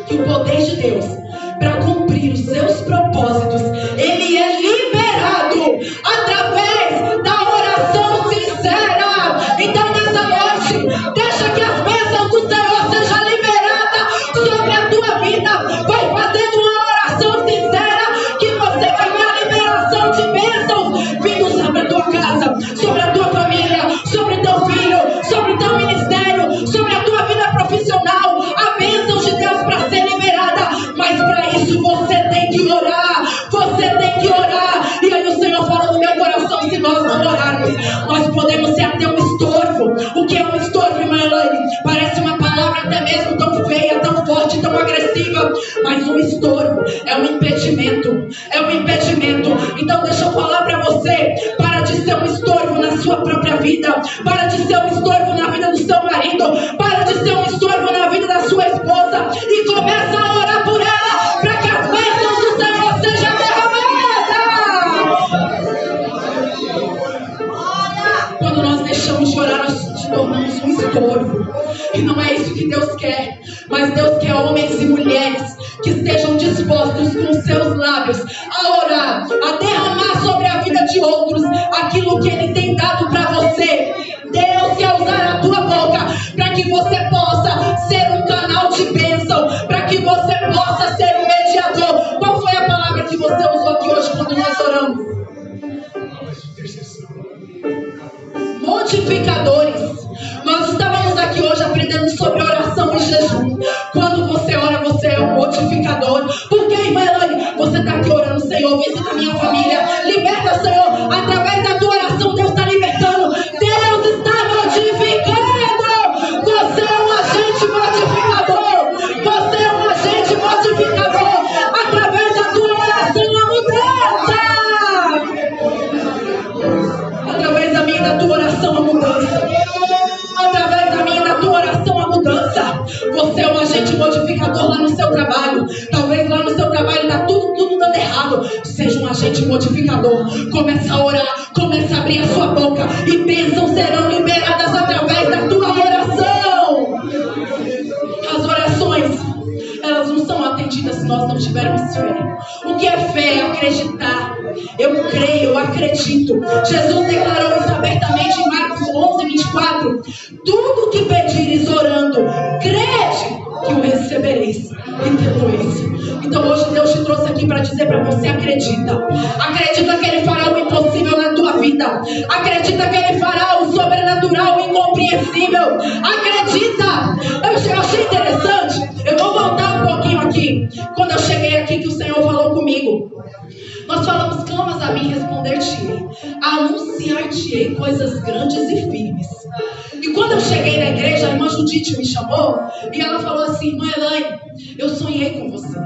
Que o poder de Deus para cumprir os seus propósitos, ele é liberado através da oração sincera. Então nessa noite, deixa que as bênçãos do Senhor sejam liberadas sobre a tua vida. Vai fazendo uma oração sincera, que você vai ver a liberação de bênçãos vindo sobre a tua casa, sobre a tua família, sobre teu filho, sobre teu ministério, sobre a tua vida profissional. A bênção de Deus para ser liberada, mas para isso você tem que orar. Você tem que orar. E aí o Senhor falou no meu coração: se nós não orarmos, nós podemos ser até um estorvo. O que é um estorvo, irmã Elaine? Parece uma palavra até mesmo tão feia, tão forte, tão agressiva, mas um estorvo é um impedimento. É um impedimento. Então deixa eu falar para você: para de ser um estorvo na sua própria vida, para de ser um estorvo na vida do seu seu marido, para de ser um estorvo na vida da sua esposa e começa a orar por ela, para que as bênçãos do Senhor sejam derramadas. Quando nós deixamos de orar, nós nos tornamos um estorvo. E não é isso que Deus quer. Mas Deus quer homens e mulheres que estejam dispostos com seus lábios a orar, a derramar sobre a vida de outros aquilo que Ele tem dado para você. Deus quer usar a tua boca para que você possa ser um canal de bênção, para que você possa ser um mediador. Qual foi a palavra que você usou aqui hoje quando nós oramos? Modificadores. Nós estávamos aqui hoje aprendendo sobre oração e jejum. Quando você ora, você é um modificador. Porque, irmã Elaine, você está aqui orando, Senhor, visita a minha família, liberta, Senhor. Através da tua oração, Deus está libertando. Deus está modificando. Você é um agente modificador. Você é um agente modificador. Através da tua oração, a mudança. Através da minha e da tua oração, a mudança. Através da minha e da tua oração, a mudança. Você é um agente modificador lá no seu trabalho. Talvez lá no seu trabalho está tudo dando errado. Seja um agente modificador. Começa a orar, começa a abrir a sua boca e bênçãos serão liberadas através da tua oração. As orações, elas não são atendidas se nós não tivermos fé. O que é fé? É acreditar. Eu creio, eu acredito. Jesus declarou isso abertamente em Marcos 11, 24. Tudo que pedires orando, crede que o recebereis. Entendeis? Então hoje Deus te trouxe aqui para dizer para você: acredita. Acredita que Ele fará o impossível na tua vida. Acredita que Ele fará o sobrenatural, o incompreensível. Acredita. Eu achei interessante. Eu vou voltar um pouquinho aqui. Quando eu cheguei aqui, que o Senhor falou comigo. Nós falamos: clamas a mim, responder-te-ei, anunciar-te-ei coisas grandes e firmes. E quando eu cheguei na igreja, a irmã Judite me chamou e ela falou assim: irmã Elaine, eu sonhei com você.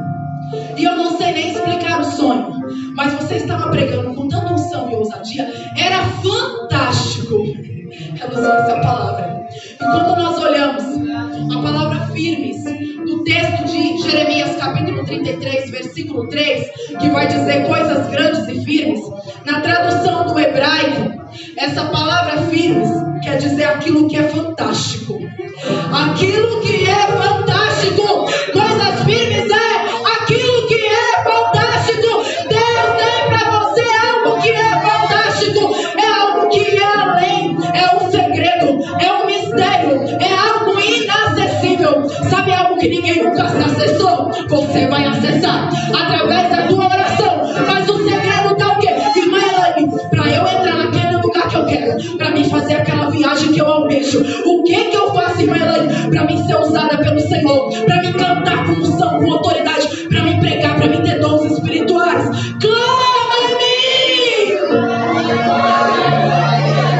E eu não sei nem explicar o sonho, mas você estava pregando com tanta unção e ousadia, era fantástico. Ela usou essa palavra. E quando nós olhamos a palavra firmes, do texto de Jeremias capítulo 33, versículo 3, que vai dizer coisas grandes e firmes, na tradução do hebraico, essa palavra firmes quer dizer aquilo que é fantástico. Aquilo que é fantástico. Coisas firmes é aquilo que é fantástico. Deus tem para você algo que é fantástico. É algo que é além. É um segredo. É um mistério. É algo inacessível. Sabe algo que ninguém nunca se acessou? Você vai acessar através da tua oração. Mas o segredo está o quê? Irmã Elaine, para eu entrar naquele lugar que eu quero, para mim fazer aquela viagem que eu almejo, o que eu faço, irmã Elaine, para mim ser usada pelo Senhor, para mim cantar com unção, com autoridade, para mim pregar, para mim ter dons espirituais? Clama em mim!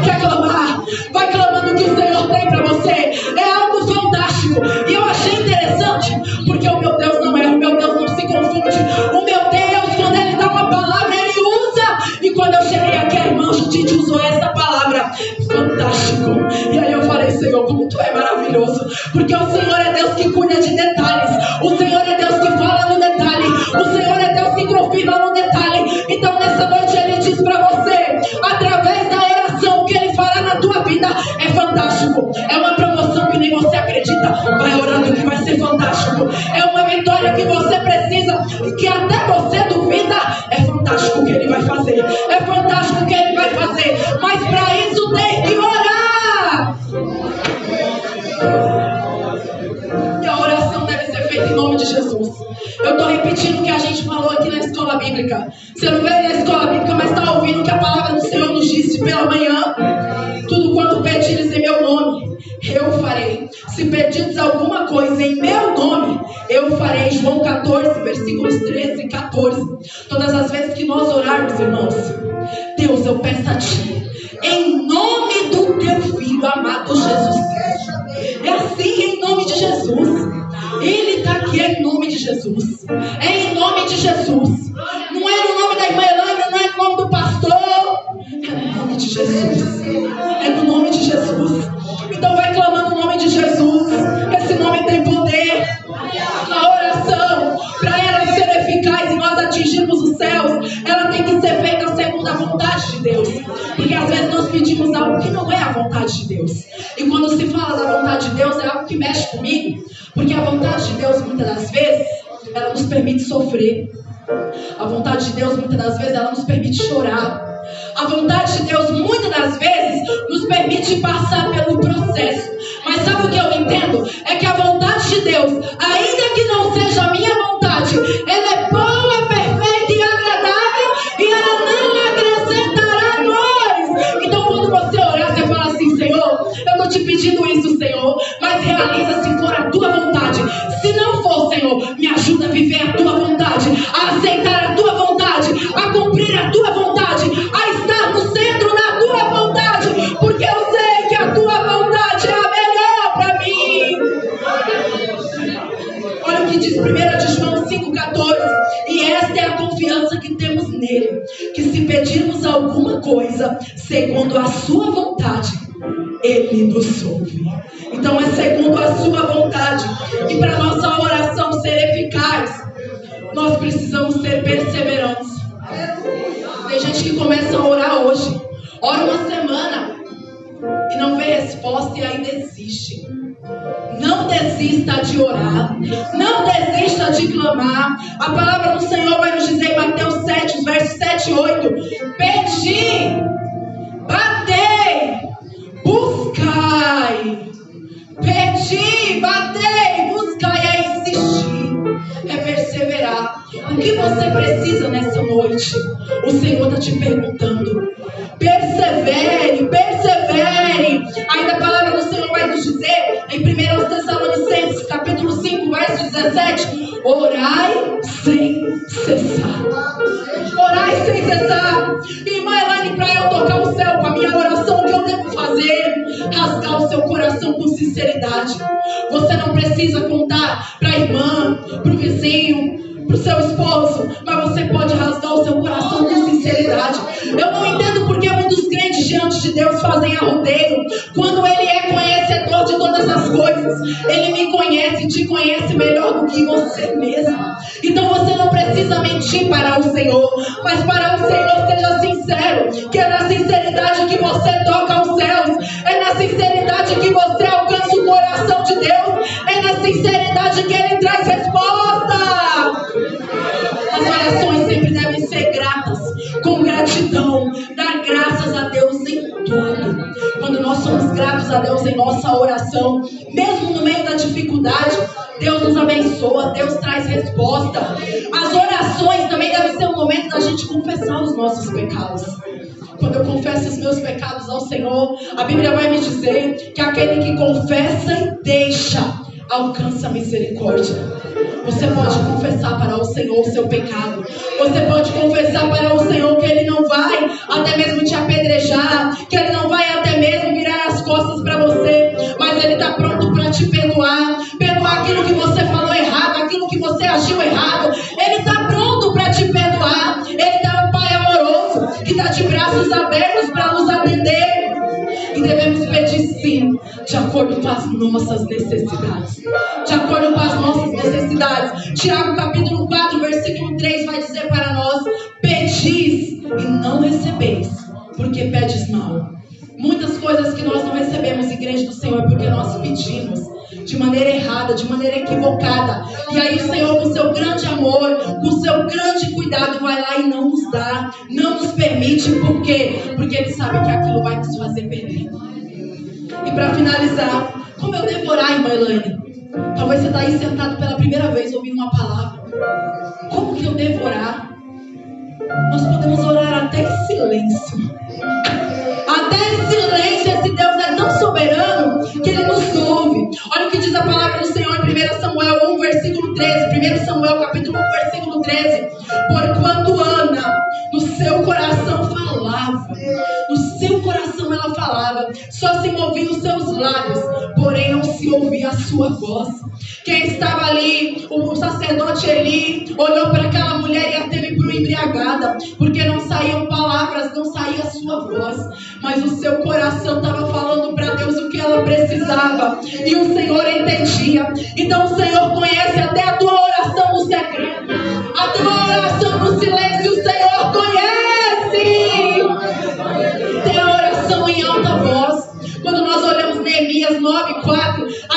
Quer clamar? Vai clamando o que o Senhor tem para você. É algo fantástico. E eu achei interessante, porque o meu Deus não erra, o meu Deus não se confunde. O meu Deus, quando Ele dá uma palavra, Ele usa. E quando eu cheguei aqui, a irmã Judite usou essa palavra: fantástico. E aí eu falei: Senhor, como Tu é maravilhoso. Porque o Senhor é Deus que cuida de detalhes. O Senhor é Deus que fala no detalhe. O Senhor é Deus que confirma no detalhe. Então nessa noite Ele diz para você, através da oração, o que Ele fará na tua vida é fantástico. É uma promoção que nem você acredita. Vai orando que vai ser fantástico. É uma vitória que você precisa e que até você duvida. É fantástico o que Ele vai fazer. É fantástico o que Ele vai fazer. Mas para isso tem que orar. E a oração deve ser feita em nome de Jesus. Eu estou repetindo o que a gente falou aqui na escola bíblica. Você não veio na escola bíblica, mas está ouvindo o que a palavra do Senhor nos disse pela manhã. Tudo quanto pedires em meu nome, eu farei. Se pedires alguma coisa em meu nome, eu farei. João 14, versículos 13 e 14. Todas as vezes que nós orarmos, irmãos, Deus, eu peço a Ti, em nome do Teu Filho amado Jesus Cristo. É assim, em nome de Jesus. Ele está aqui em nome de Jesus. É em nome de Jesus. Não é no nome da irmã Elaine, não é no nome do pastor. É no nome de Jesus. É no nome de Jesus. Então vai clamando o nome vontade de Deus. E quando se fala da vontade de Deus, é algo que mexe comigo, porque a vontade de Deus, muitas das vezes, ela nos permite sofrer. A vontade de Deus, muitas das vezes, ela nos permite chorar. A vontade de Deus, muitas das vezes, nos permite passar pelo processo. Mas sabe o que eu entendo? É que a vontade de Deus, ainda que não seja a minha vontade, ela é boa, perfeita e agradável, e ela não acrescentará dores. Então quando você orar, você fala assim: Senhor, eu estou te pedindo isso, Senhor, mas realiza se for a tua vontade. Se não for, Senhor, me ajuda a viver a tua vontade, a aceitar a tua vontade, a cumprir a tua vontade, a estar no centro da tua vontade, porque eu sei que a tua vontade é a melhor para mim. Olha o que diz 1 de João 5,14: e esta é a confiança que temos nele, que se pedirmos alguma coisa segundo a sua vontade, ele nos ouve. Então é segundo a sua vontade. E para nossa oração ser eficaz, nós precisamos ser perseverantes. Tem gente que começa a orar hoje, ora uma semana e não vê resposta e aí desiste. Não desista de orar, não desista de clamar. A palavra do Senhor vai nos dizer em Mateus 7, os versos 7 e 8: pedi, batei, buscai. Pedi, batei, buscai, é insistir, é perseverar. O que você precisa nessa noite? O Senhor está te perguntando. Persevere, persevere. Ainda a palavra do Senhor vai nos dizer em 1 Tessalonicenses capítulo 5, verso 17: orai sem cessar. Orai sem cessar. Irmã Elaine, para eu tocar o céu com a minha oração, o que eu devo fazer? Rasgar o seu coração com sinceridade. Você não precisa contar para a irmã, para o vizinho, para o seu esposo, mas você pode rasgar o seu coração com sinceridade. Eu não entendo porque muitos crentes diante de Deus fazem arrodeio, quando Ele é conhecedor de todas as coisas. Ele me conhece e te conhece melhor do que você mesmo. Então você não precisa mentir para o Senhor, mas para o Senhor seja sincero, que é na sinceridade que você toca os céus, é na sinceridade que você alcança o coração de Deus, é na sinceridade que Ele traz resposta. As orações sempre devem ser gratas, com gratidão, dar graças a Deus em tudo. Quando nós somos gratos a Deus em nossa oração, mesmo no meio da dificuldade, Deus nos abençoa, Deus traz resposta. As orações também devem ser um momento da gente confessar os nossos pecados. Quando eu confesso os meus pecados ao Senhor, a Bíblia vai me dizer que aquele que confessa e deixa alcança a misericórdia. Você pode confessar para o Senhor o seu pecado. Você pode confessar para o Senhor que Ele não vai até mesmo te apedrejar, que Ele não vai até mesmo virar as costas para você, mas Ele está pronto para te perdoar. Perdoar aquilo que você falou errado, aquilo que você agiu errado. Ele está pronto para te perdoar. Ele é um Pai amoroso que está de braços abertos para nos atender. E devemos pedir sim, de acordo com as nossas necessidades. De acordo com as nossas necessidades. Tiago capítulo 4, versículo 3 vai dizer para nós: pedis e não recebeis, porque pedes mal. Muitas coisas que nós não recebemos, igreja do Senhor, é porque nós pedimos de maneira errada, de maneira equivocada. E aí o Senhor, com seu grande amor, com seu grande cuidado, vai lá e não nos dá, não nos permite. Por quê? Porque Ele sabe que aquilo vai nos fazer perder. E para finalizar, como eu devo orar, irmã Elaine? Talvez você está aí sentado pela primeira vez ouvindo uma palavra. Como que eu devo orar? Nós podemos orar até em silêncio. Até em silêncio. Esse Deus é tão soberano que Ele nos ouve. Olha o que diz a palavra do Senhor em 1 Samuel 1, versículo 13. 1 Samuel capítulo 1, versículo 13. Porquanto Ana no seu coração falava, no seu coração ela falava, só se moviam os seus lábios, porém não se ouvia a sua voz. Quem estava ali, o sacerdote Eli, olhou para aquela mulher e a teve por embriagada, porque não saíam palavras, não saía a sua voz, mas o seu coração estava falando para Deus o que ela precisava, e o Senhor entendia. Então o Senhor conhece até a tua oração no secreto, a tua oração no silêncio, o Senhor conhece. Tem a oração em alta voz.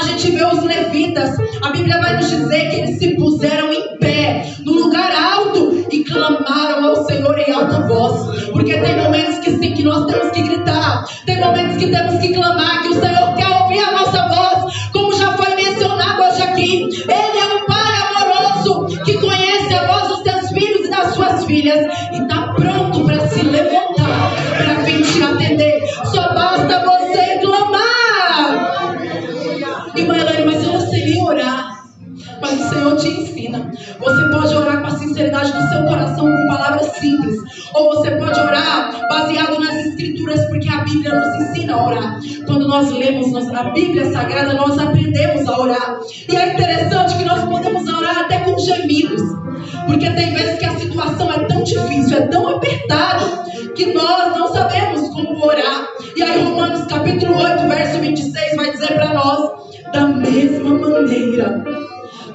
A gente vê os levitas, a Bíblia vai nos dizer que eles se puseram em pé, no lugar alto, e clamaram ao Senhor em alta voz. Porque tem momentos que sim, que nós temos que gritar, tem momentos que temos que clamar, que o Senhor quer ouvir a nossa voz, como já foi mencionado hoje aqui. Ele é um Pai amoroso, que conhece a voz dos seus filhos e das suas filhas, e está pronto para se levantar, para vir te atender. Só basta você clamar. Irmã Elaine, mas eu não sei nem orar. Mas o Senhor te ensina. Você pode orar com a sinceridade do seu coração, com palavras simples. Ou você pode orar baseado nas Escrituras, porque a Bíblia nos ensina a orar. Quando nós lemos a Bíblia Sagrada, nós aprendemos a orar. E é interessante que nós podemos orar até com gemidos. Porque tem vezes que a situação é tão difícil, é tão apertada, que nós não sabemos como orar. E aí Romanos capítulo 8, verso 26 vai dizer para nós: da mesma maneira,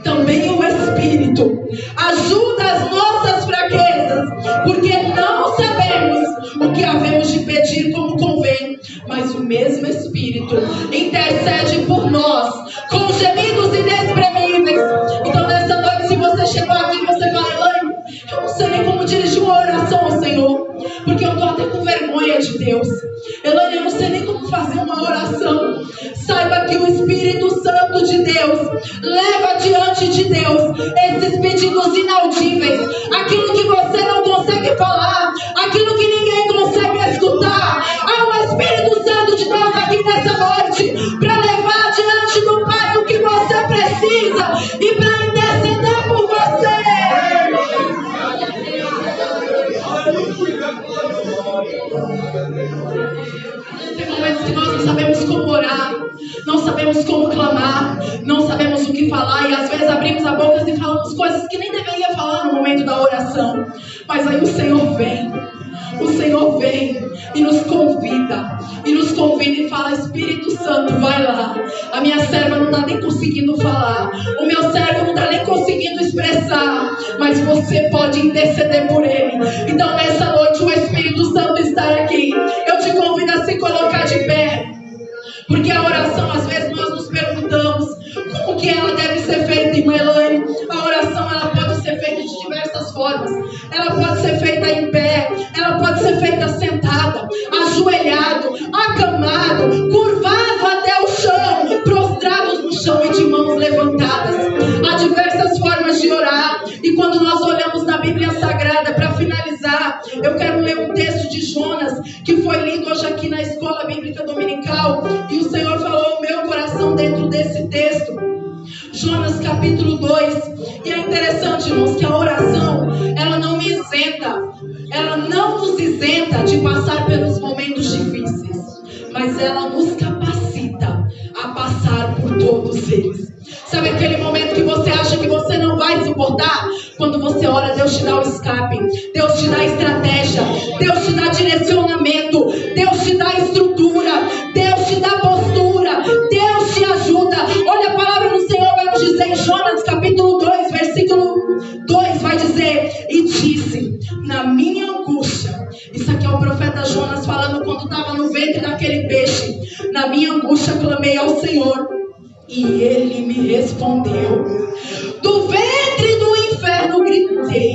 também o Espírito ajuda as nossas fraquezas, porque não sabemos o que havemos de pedir como convém, mas o mesmo Espírito intercede por nós com gemidos inexprimíveis. Então nessa noite, se você chegou aqui e você fala: Elaine, eu não sei nem como dirigir uma oração ao Senhor, porque eu estou até com vergonha de Deus. Elaine, eu não sei nem como fazer uma oração. Saiba que o Espírito Santo de Deus leva diante de Deus esses pedidos inaudíveis, aquilo que você não consegue falar, aquilo que ninguém consegue escutar. Há o Espírito Santo de Deus aqui nessa noite para levar diante do Pai o que você precisa e para interceder por você. Tem momentos que nós não sabemos como orar, não sabemos como clamar, não sabemos o que falar, e às vezes abrimos a boca e falamos coisas que nem deveria falar no momento da oração. Mas aí o Senhor vem e nos convida e fala: Espírito Santo, vai lá. A minha serva não está nem conseguindo falar, o meu servo não está nem conseguindo expressar, mas você pode interceder por ele. Então nessa noite o Espírito Santo está aqui. Eu te convido a se colocar de pé, porque a oração, às vezes nós nos perguntamos como que ela deve ser feita, irmã Elaine. A oração, ela pode ser feita de diversas formas. Ela pode ser feita em pé, ela pode ser feita sentada, ajoelhado, acamado, curvado até o chão, prostrados no chão e de mãos levantadas. Há diversas formas de orar. E quando nós olhamos na Bíblia Sagrada, para finalizar, eu quero ler um texto de Jonas, que foi lido hoje aqui na Escola Bíblica Dominical, e o Senhor falou ao meu coração dentro desse texto. Jonas capítulo 2. E é interessante, irmãos, que a oração, ela não me isenta, ela não nos isenta de passar pelos momentos difíceis, mas ela nos capacita a passar por todos eles. Sabe aquele momento que você acha que você não vai suportar? Quando você ora, Deus te dá o escape, Deus te dá estratégia, Deus te dá direcionamento, Deus te dá estrutura, Deus te dá postura, Deus te ajuda. Olha, a palavra do Senhor vai nos dizer em Jonas capítulo 2, versículo 2, vai dizer: e disse, na minha angústia. Isso aqui é o profeta Jonas falando quando estava no ventre daquele peixe. Na minha angústia clamei ao Senhor, e ele me respondeu. Do ventre do inferno gritei,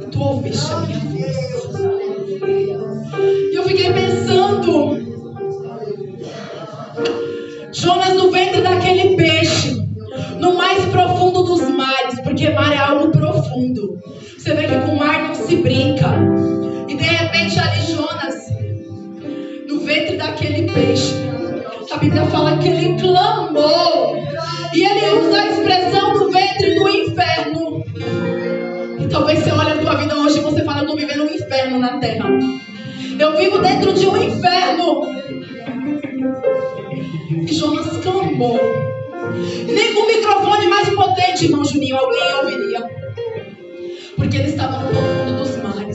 e tu ouviste a minha voz. E eu fiquei pensando, Jonas no ventre daquele peixe, no mais profundo dos mares, porque mar é algo profundo. Você vê que com o mar não se brinca. E de repente ali Jonas, no ventre daquele peixe, a Bíblia fala que ele clamou. E ele usa a expressão do ventre do inferno. E talvez você olhe a tua vida hoje e você fala: eu estou vivendo um inferno na terra. Eu vivo dentro de um inferno. E Jonas clamou. Nem com o microfone mais potente, irmão Juninho, alguém ouviria. Porque ele estava no profundo dos mares.